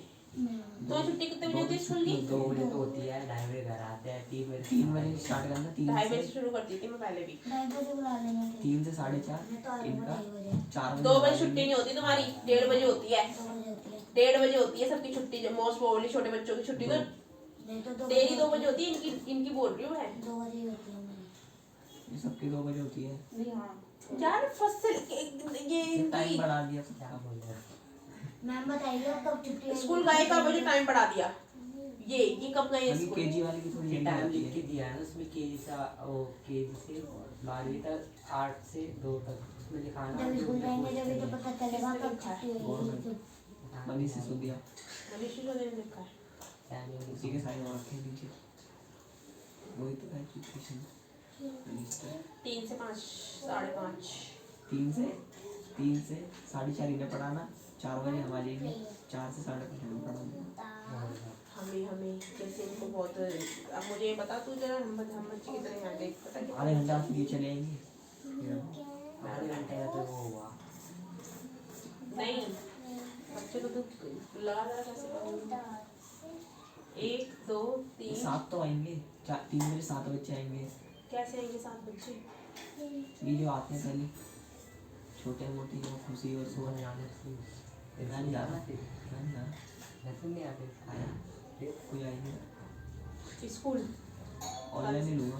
Speaker 2: तो छुट्टी कितने बजे होती है स्कूल की?
Speaker 5: 2 बजे तो होती है, 2:30 बजे घर आते हैं, 3 बजे
Speaker 3: 3 बजे स्टार्ट करना।
Speaker 2: 2:30 बजे शुरू करती थी मैं पहले भी।
Speaker 1: 2:30 बजे बुला लेंगे।
Speaker 3: 3 से 4:30
Speaker 1: मैं तो आ रही हूँ
Speaker 3: इनका
Speaker 1: 2:30 बजे।
Speaker 3: 4 बजे
Speaker 2: 2 बजे छुट्टी नहीं होती तुम्हारी, 1:30 बजे होती है।
Speaker 1: 2 बजे होती है।
Speaker 2: 1:30 बजे होती है सबकी छुट्टी, जो मोस्ट प्रोबेबली छोटे बच्चों की छुट्टी तो
Speaker 1: नहीं तो 2
Speaker 2: तेरी 2 बजे होती है, इनकी बोल रही हूँ मैं।
Speaker 1: 2 बजे ही होती है मेरी।
Speaker 3: ये सबकी 2 बजे होती है।
Speaker 2: यार फर्स्ट से ये
Speaker 3: टाइम
Speaker 2: इनकी
Speaker 3: बढ़ा दिया।
Speaker 5: क्या बोल रहे हैं
Speaker 1: मैम बताइए कब छुट्टी होगी?
Speaker 2: स्कूल गए का मुझे टाइम बढ़ा दिया। ये कब गए
Speaker 3: अभी
Speaker 2: स्कूल?
Speaker 3: केजी वाले की थोड़ी
Speaker 5: ये
Speaker 3: जल्दी
Speaker 5: टाइम
Speaker 3: आती
Speaker 5: लिख के
Speaker 3: है।
Speaker 5: दिया है ना उसमें, केजी से 12वीं तक, 8 से 2 तक उसमें लिखा है ना।
Speaker 1: जब स्कूल जाएंगे जब तो पता चलेगा कब छुट्टी होगी।
Speaker 3: मनीष सिसोदिया
Speaker 2: मनीषी जो ने लिखा है
Speaker 3: उसी के साइन और रखे हैं नीचे। वही तो है एजुकेशन।
Speaker 2: 3 से 5, 5:30।
Speaker 3: 3 से 4:30 इन्हें पढ़ाना, 4 बजे हम आ जाएंगे, 4 से 5:30 हमें पढ़ाना।
Speaker 2: हमें जैसे इनको बहुत, अब मुझे ये बता तू जरा, हम बच्चे की तरह यहाँ देख, पता क्या
Speaker 3: आधे घंटा फ्री चले आएंगे।
Speaker 5: आधे घंटे का तो वो हुआ।
Speaker 2: नहीं, बच्चे को तो लगा दे कैसे करूँगी। 1 2 3
Speaker 3: 7 तो आएंगे, 3 बजे 7 बच्चे आएंगे।
Speaker 2: कैसे आएंगे 7 बच्चे?
Speaker 3: ये जो आते हैं पहले छोटे मोटे जो खुशी और सो
Speaker 5: सुबह जाने से
Speaker 3: मैं नहीं जा रहा, मैं नहीं जा रहा।
Speaker 5: ऐसे नहीं आते।
Speaker 3: आया कोई आएंगे
Speaker 2: स्कूल
Speaker 3: ऑनलाइन ही लूँगा।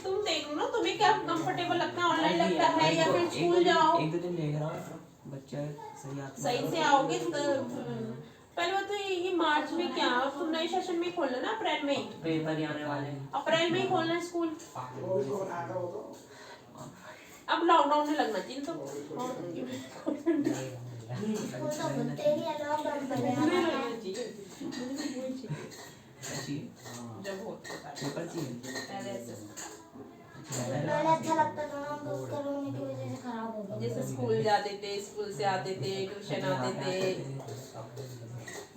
Speaker 2: तुम देख लो ना, तुम्हें क्या कंफर्टेबल लगता है, ऑनलाइन लगता है या फिर स्कूल जाओ?
Speaker 3: 1-2 दिन देख रहा हूँ बच्चा सही आता है।
Speaker 2: सही से आओगे तो पहले बात तो ये मार्च में क्या, अब तुम नए सेशन में खोलना ना, अप्रैल में ही।
Speaker 5: पेपर ही आने वाले हैं।
Speaker 2: अप्रैल में ही खोलना है स्कूल। अब लॉकडाउन में लगना चाहिए तो
Speaker 1: वो तो बोलते ही है लॉकडाउन पहले
Speaker 2: नहीं
Speaker 1: आना
Speaker 2: लगना
Speaker 1: है।
Speaker 2: चाहिए, मुझे तो वही चाहिए
Speaker 3: चाहिए
Speaker 2: जब होता है
Speaker 3: पेपर चाहिए।
Speaker 2: पहले ऐसे।
Speaker 1: पहले अच्छा लगता था ना, तो उसके रोने की वजह से खराब हो गया।
Speaker 2: जैसे स्कूल जाते थे, स्कूल से आते थे, ट्यूशन आते थे,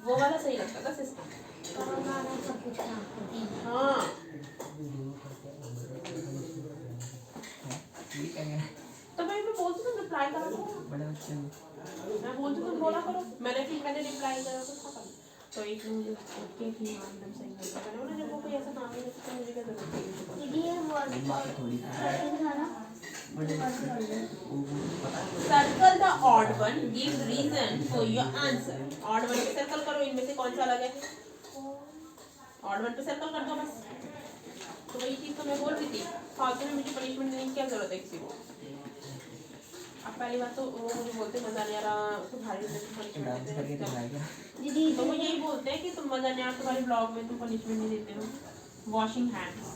Speaker 2: वो वाला सही लगता था सिस्टम।
Speaker 1: कोरोना ने सब कुछ खराब कर दिया।
Speaker 2: हाँ
Speaker 3: ठीक है
Speaker 2: तो भाई मैं बोलती हूँ रिप्लाई करा करो,
Speaker 3: बड़े बच्चे हैं।
Speaker 2: मैं बोलती हूँ बोला करो, मैंने रिप्लाई करा तो था कल। तो एक मुझे कि एकदम सही नहीं था, मैंने बोला जब वो कोई ऐसा काम नहीं करता तो मुझे क्या जरूरत है।
Speaker 1: दीदी ये वर्ड
Speaker 3: बात थोड़ी
Speaker 1: खाना
Speaker 2: circle the odd one, give reason for your answer. Odd one पे सर्कल करो, इनमें से कौन सा अलग है, ऑड वन पे सर्कल कर दो बस। तो वही चीज तो मैं बोल रही थी, फालतू में मुझे पनिशमेंट देने की क्या जरूरत है किसी को। अब पहली बात तो वो मुझे बोलते मजा नहीं आ रहा, तुम्हारी
Speaker 3: डांस करके
Speaker 2: पनिशमेंट
Speaker 3: दिखाएगा।
Speaker 1: दीदी
Speaker 2: तो वो यही बोलते हैं कि तुम मजा नहीं आ रहा, तुम्हारे ब्लॉग में तुम पनिशमेंट नहीं देते हो। वॉशिंग हैंड्स,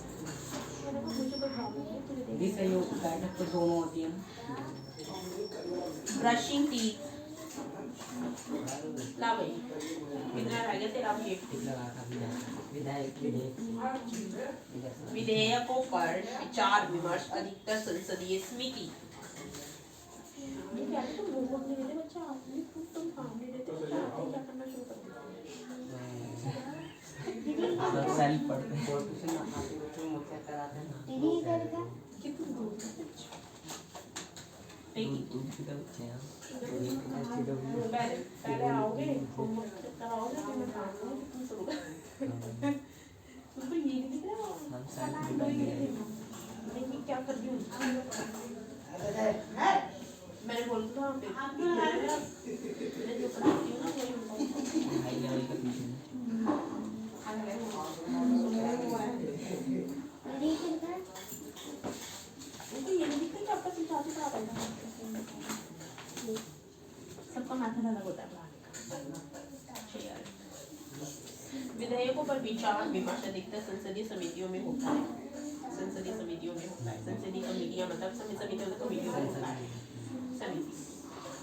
Speaker 2: मैंने कहा मुझे कोई प्रॉब्लम नहीं है, तुझे
Speaker 5: ये
Speaker 2: देख।
Speaker 5: सही होता है तो दोनों होती है ना।
Speaker 2: ब्रशिंग टीथ, ला भाई कितना रह गया तेरा गिफ्ट।
Speaker 5: टिक लगा का विधायक
Speaker 2: विधेयकों पर विचार विमर्श, अधिकतर संसदीय समिति। ये क्या है, तुम होमवर्क नहीं देते बच्चा, तुम काम नहीं देते बच्चा, क्या करना शुरू कर दिया।
Speaker 3: सेल्फ पढ़ते हैं।
Speaker 5: ट्यूशन आते बच्चों मुझसे कराते हैं ना।
Speaker 1: दीदी इधर का
Speaker 2: कितनी दूर है बच्चा। ठीक है,
Speaker 3: दूध की तरफ से हैं।
Speaker 2: पहले आओगे होमवर्क कराओगे फिर मैं काम करूँगी, तुम शुरू कर। तुमको ये नहीं दिख रहा
Speaker 3: हम सेल्फ पढ़ते
Speaker 2: नहीं क्या कर रही हूँ। मैंने बोला था मैं जो पढ़ाती हूँ ना वही उनको
Speaker 3: हाई लेवल का ट्यूशन
Speaker 1: दीदी इधर का
Speaker 2: उनको ये नहीं दिखता कि आपका समझाते पढ़ा पाएगा। सबका मैथड अलग होता है पढ़ाने का। अच्छा यार, विधेयकों पर विचार विमर्श अधिकतर संसदीय समितियों में होता है। संसदीय समितियों में होता है। संसदीय कमेटियां मतलब समितियों में कमेटियों में होता है। समिति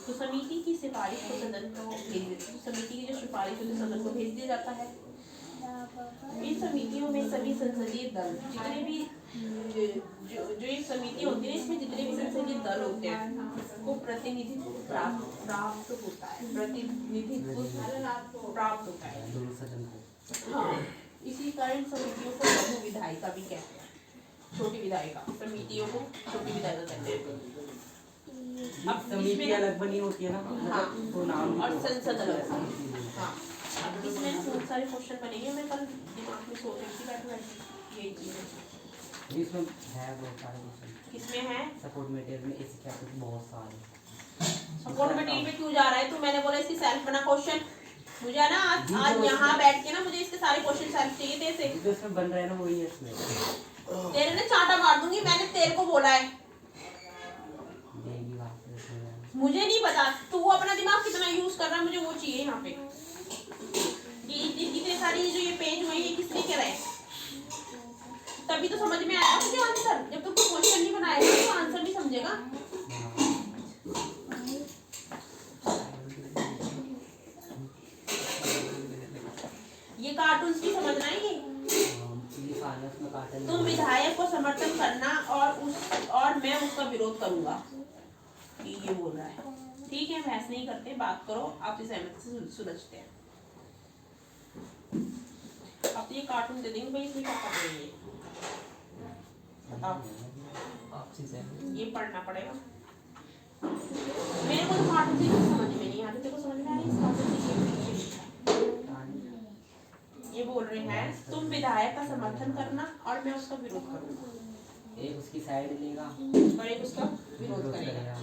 Speaker 2: तो समिति की सिफारिश को सदन को भेज देती है। समिति की जो सिफारिश होती है सदन को भेज दिया जाता है। इन समितियों में सभी संसदीय दल जितने भी जो ये समिति होती है इसमें जितने भी संसदीय दल होते हैं को प्रतिनिधित्व प्राप्त होता है। प्रतिनिधित्व प्राप्त होता है।
Speaker 5: दोनों सदन को।
Speaker 2: हाँ, इसी कारण समितियों को लघु विधायिका भी कहते हैं। छोटी विधायिका, समितियों को छोटी विधायिका कहते हैं। अब
Speaker 5: समिति
Speaker 2: इसमें
Speaker 5: अलग बनी होती है ना।
Speaker 2: हाँ,
Speaker 5: तो नाम
Speaker 2: और संसद अलग। हाँ, अब इसमें बहुत सारे क्वेश्चन बनेंगे। मैं कल दिमाग में सोच रही थी बैठे बैठे यही चीज़ है।
Speaker 5: इसमें है बहुत सारे क्वेश्चन।
Speaker 2: किसमें है
Speaker 5: सपोर्ट मटेरियल में इसके क्या कुछ बहुत सारे।
Speaker 2: सपोर्ट मटेरियल में क्यों जा रहा है? तो मैंने बोला इसकी सेल्फ बना क्वेश्चन। मुझे है ना आज यहाँ बैठ के ना मुझे इसके सारे क्वेश्चन सेल्फ चाहिए थे से।
Speaker 5: जो इसमें बन रहा है ना वही है इसमें।
Speaker 2: तेरे ने चांटा मार दूंगी, मैंने तेरे को बोला है।
Speaker 5: देगी बात है इसमें।
Speaker 2: मुझे नहीं पता तू अपना दिमाग कितना यूज कर रहा है, मुझे वो चाहिए यहाँ पे। ये इतनी सारी तभी तो समझ में आएगा मुझे आंसर। जब तक कोई क्वेश्चन नहीं बनाएगा तो आंसर नहीं समझेगा। ये कार्टून्स की समझना है ये। तुम विधायक को समर्थन करना और मैं उसका विरोध करूंगा, ये बोल रहा है। ठीक है, बहस नहीं करते, बात करो, आपसी सहमति से सुलझते हैं। अब तो ये कार्टून दे देंगे भाई, इसमें क्या कर रही है बताओ।
Speaker 3: आपसी सहमति
Speaker 2: ये पढ़ना पड़ेगा। मेरे को तो कार्टून से कुछ समझ में नहीं आता, तेरे को समझ में आ रही है इस कार्टून से? ये बोल रहे हैं तुम विधायक का समर्थन करना और मैं उसका विरोध करूंगा।
Speaker 3: एक उसकी साइड लेगा
Speaker 2: और एक उसका विरोध करेगा।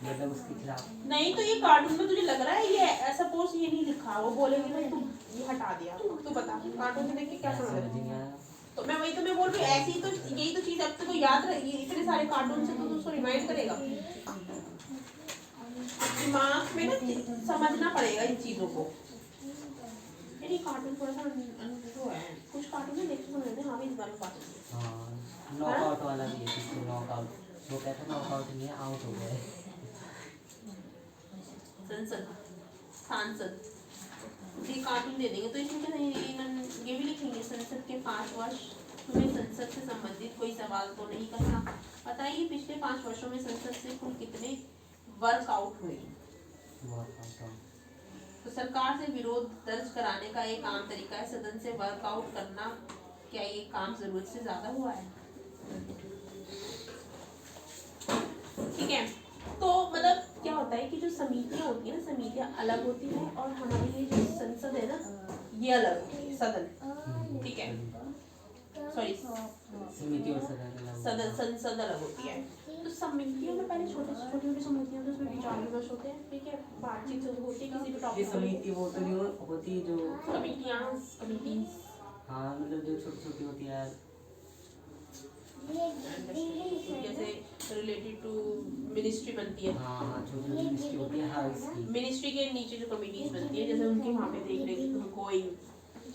Speaker 3: मतलब उसके खिलाफ।
Speaker 2: नहीं तो ये कार्टून में तुझे लग रहा है ये सपोज ये नहीं लिखा, वो बोलेंगे भाई तुम ये हटा दिया, तू बता कार्टून में देख के क्या समझ रहा है? तो मैं वही तो मैं बोल रही हूँ, ऐसी तो यही तो चीज अब तक याद रही, इतने सारे कार्टून से तो उसको रिमाइंड करेगा। दिमाग में ना समझना पड़ेगा इन चीजों को। ये कार्टून थोड़ा सा वो है, कुछ कार्टून में देखते समझते हैं हाँ भी इस बार में बात होती है।
Speaker 3: हाँ, नॉकआउट वाला भी है, इसको नॉकआउट, वो कहता नॉकआउट नहीं है, आउट हो गए।
Speaker 2: सांसद ये कार्टून दे देंगे तो इसमें क्या ये भी लिखेंगे संसद के 5 वर्ष। तुम्हें संसद से संबंधित कोई सवाल तो नहीं करना। बताइए पिछले 5 वर्षों में संसद से कुल कितने वर्कआउट हुए? तो सरकार से विरोध दर्ज कराने का एक आम तरीका है सदन से वर्कआउट करना। क्या ये काम जरूरत से ज्यादा हुआ है? ठीक है, तो मतलब क्या होता है कि जो समितियां होती है ना, समितियां अलग होती है और हमारी ये जो संसद है ना ये अलग होती है, सदन। ठीक है, सॉरी
Speaker 3: समिति और
Speaker 2: सदन संसद अलग होती है। तो समितियों में पहले छोटी छोटी समितियां, उसमें विचार विमर्श होते हैं। ठीक है, बातचीत होती है किसी भी
Speaker 5: ये
Speaker 2: टॉपिक
Speaker 5: समिति वो तो नहीं होती जो
Speaker 2: कमिटीज।
Speaker 3: हाँ, मतलब जो छोटी छोटी होती है
Speaker 2: जैसे रिलेटेड टू मिनिस्ट्री बनती है।
Speaker 3: हाँ, छोटी छोटी मिनिस्ट्री होती है। हाँ, इसकी
Speaker 2: मिनिस्ट्री के नीचे जो कमिटीज बनती है, जैसे उनके वहाँ पे देख रेख गोइंग।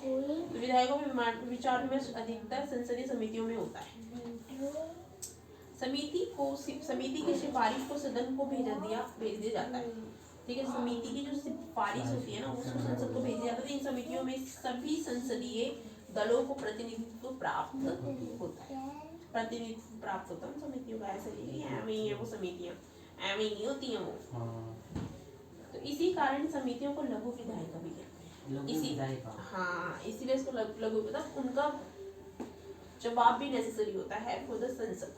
Speaker 2: तो विधायकों में विचार विमर्श अधिकतर संसदीय समितियों में होता है। समिति की सिफारिश को सदन को भेज दिया जाता है। ठीक है, समिति की जो सिफारिश होती है ना उसको संसद को भेज दिया जाता है। इन समितियों में सभी संसदीय दलों को प्रतिनिधित्व प्राप्त होता है। समितियों का ऐसे नहीं है, एवं ही है वो समितियां, एवं ही नहीं होती हैं वो। तो इसी कारण समितियों को लघु विधायिका भी कहते हैं। हाँ, इसीलिए इसको लघु मतलब उनका जवाब भी नेसेसरी होता है फॉर द संसद।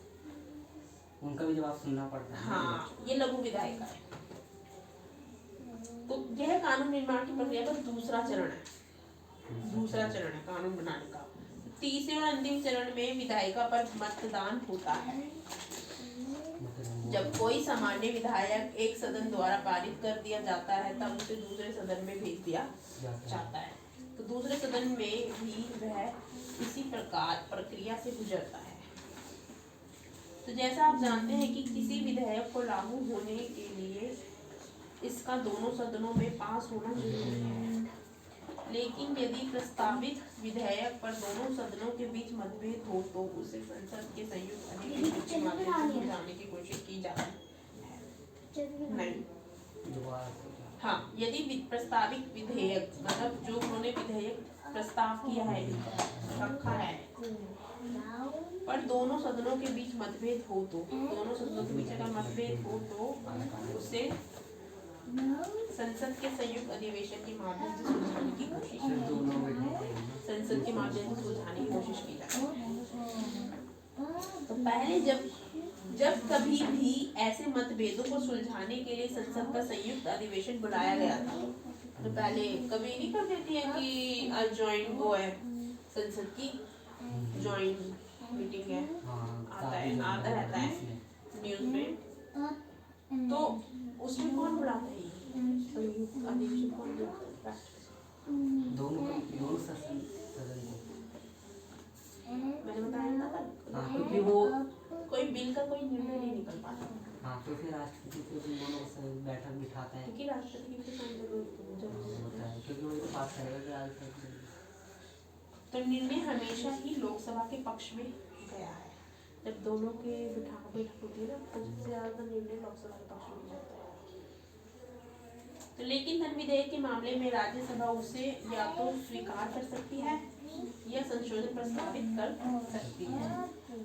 Speaker 3: उनका भी जवाब सुनना पड़ता है।
Speaker 2: हाँ, ये लघु विधायिका है। तो यह कानून निर्माण की प्रक्रिया का दूसरा चरण है कानून बनाने का। तीसरे और अंतिम चरण में विधायिका पर मतदान होता है। जब कोई सामान्य विधायक एक सदन द्वारा पारित कर दिया जाता है तब उसे दूसरे सदन में भेज दिया जाता है। तो दूसरे सदन में भी वह इसी प्रकार प्रक्रिया से गुजरता है। तो जैसा आप जानते हैं कि किसी विधेयक को लागू होने के लिए इसका दोनों सदनों में पास होना जरूरी है। लेकिन यदि प्रस्तावित विधेयक पर दोनों सदनों के बीच मतभेद हो तो उसे संसद के संयुक्त अधिवेशन के माध्यम से सुलझाने की कोशिश की जाती है। नहीं, हाँ, यदि प्रस्तावित विधेयक मतलब जो उन्होंने विधेयक प्रस्ताव किया है, रखा है, पर दोनों सदनों के बीच मतभेद हो तो उसे संसद के संयुक्त अधिवेशन के माध्यम से सुलझाने की कोशिश की जाती है। तो पहले जब कभी भी ऐसे मतभेदों को सुलझाने के लिए संसद का संयुक्त अधिवेशन बुलाया गया था, तो पहले कभी नहीं कर देती है कि ज्वाइंट वो है संसद की ज्वाइंट मीटिंग है, आता रहता है न्यूज़ में। तो उसमें कौन बुलाता है? संयुक्त अधिवेशन कौन बुलाता है?
Speaker 3: दोनों सदन
Speaker 2: मैंने बताया ना था,
Speaker 3: क्योंकि वो
Speaker 2: कोई बिल का कोई निर्णय नहीं निकल पाता।
Speaker 3: हाँ, तो फिर राष्ट्रपति को दोनों बैठक बिठाता है,
Speaker 2: क्योंकि राष्ट्रपति के साथ जरूर
Speaker 3: होता है, क्योंकि वो तो पास करेगा कि
Speaker 2: तो निर्णय हमेशा ही लोकसभा के पक्ष में गया है। जब दोनों के बैठक होती है ना तो सबसे ज्यादा निर्णय लोकसभा के पक्ष में जाता है। तो लेकिन धन विधेयक के मामले में राज्यसभा उसे या तो स्वीकार कर सकती है या संशोधन प्रस्तावित कर सकती है,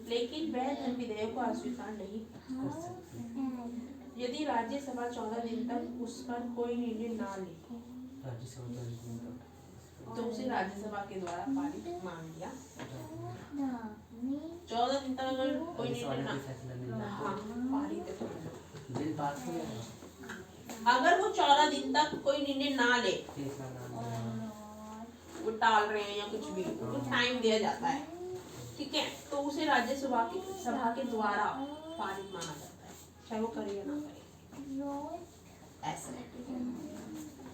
Speaker 2: लेकिन वह धन विधेयक को अस्वीकार नहीं कर सकती। यदि राज्यसभा 14 दिन तक उस पर कोई निर्णय ना ले तो उसे राज्यसभा के द्वारा पारित मान लिया। 14 दिन तक अगर कोई निर्णय ना, हाँ पारित है तो
Speaker 3: बिल पास हो गया,
Speaker 2: अगर वो 14 दिन तक कोई निर्णय ना ले,
Speaker 3: तीसरा नाम
Speaker 2: वो टाल रहे हैं या कुछ भी, उनको टाइम दिया जाता है, ठीक है, तो उसे राज्यसभा के द्वारा पारित माना जाता है, चाहे वो करे या ना करे। ऐसा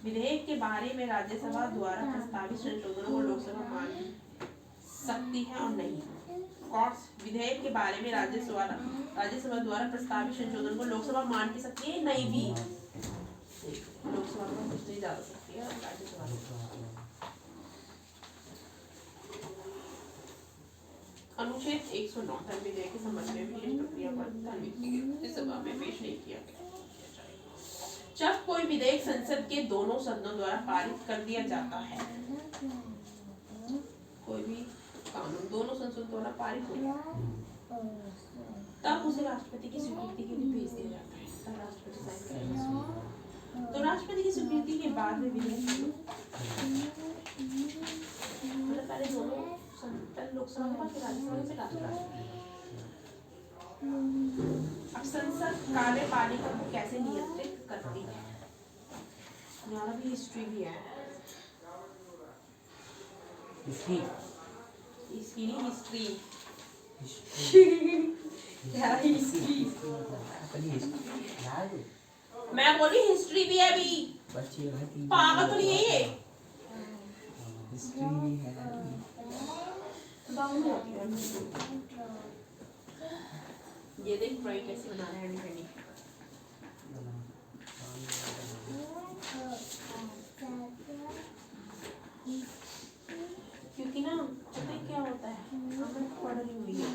Speaker 2: विधेयक के बारे में राज्यसभा द्वारा प्रस्तावित संशोधनों को लोकसभा मान सकती है और नहीं। कोर्ट्स विधेयक के बारे में राज्यसभा द्वारा प्रस्तावित संशोधन को लोकसभा मान भी सकती है, नहीं भी। लोकसभा में कुछ नहीं जा सकती है, राज्यसभा अनुच्छेद 109 धन विधेयक के संबंध में विशेष प्रक्रिया पर धन विधेयक सभा में पेश नहीं किया गया। जब कोई विधेयक संसद के दोनों सदनों द्वारा पारित कर दिया जाता है, कोई भी कानून दोनों संसद द्वारा पारित हो गया, तब उसे राष्ट्रपति की स्वीकृति के लिए भेज दिया जाता है। तब राष्ट्रपति साइन करेगा। तो राष्ट्रपति की स्वीकृति के बाद में विधेयक मतलब पहले दोनों लोकसभा के बाद फिर राज्यसभा से राष्ट्रपति। अब संसद कार्यपालिका को कैसे नियंत्रित करती है, यहाँ भी हिस्ट्री भी है।
Speaker 3: इसकी
Speaker 2: इसकी नहीं हिस्ट्री
Speaker 3: यार
Speaker 2: मैं बोली हिस्ट्री भी है अभी,
Speaker 3: बच्चे रहती
Speaker 2: पागल तो नहीं है ये।
Speaker 3: हिस्ट्री भी है।
Speaker 2: ये देख फ्राई कैसे बना रहे हैं अंडे। क्योंकि ना पता है क्या होता है, हमें पढ़ रही हुई है,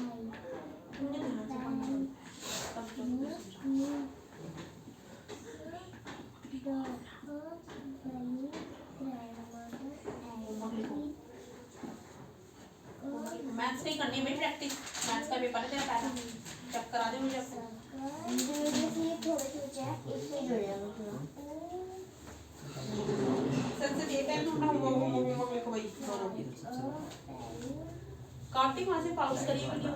Speaker 2: मुझे ध्यान से पढ़ना है, तब जब मैं समझाऊं। मैथ्स नहीं करनी मेरी प्रैक्टिस, मैथ्स का पेपर है तेरा पहला, जब करा दे मुझे अपने। संसद ये टाइम ढूंढना होगा भाई दोनों की। कार्तिक वहां से पाउस करिए वीडियो।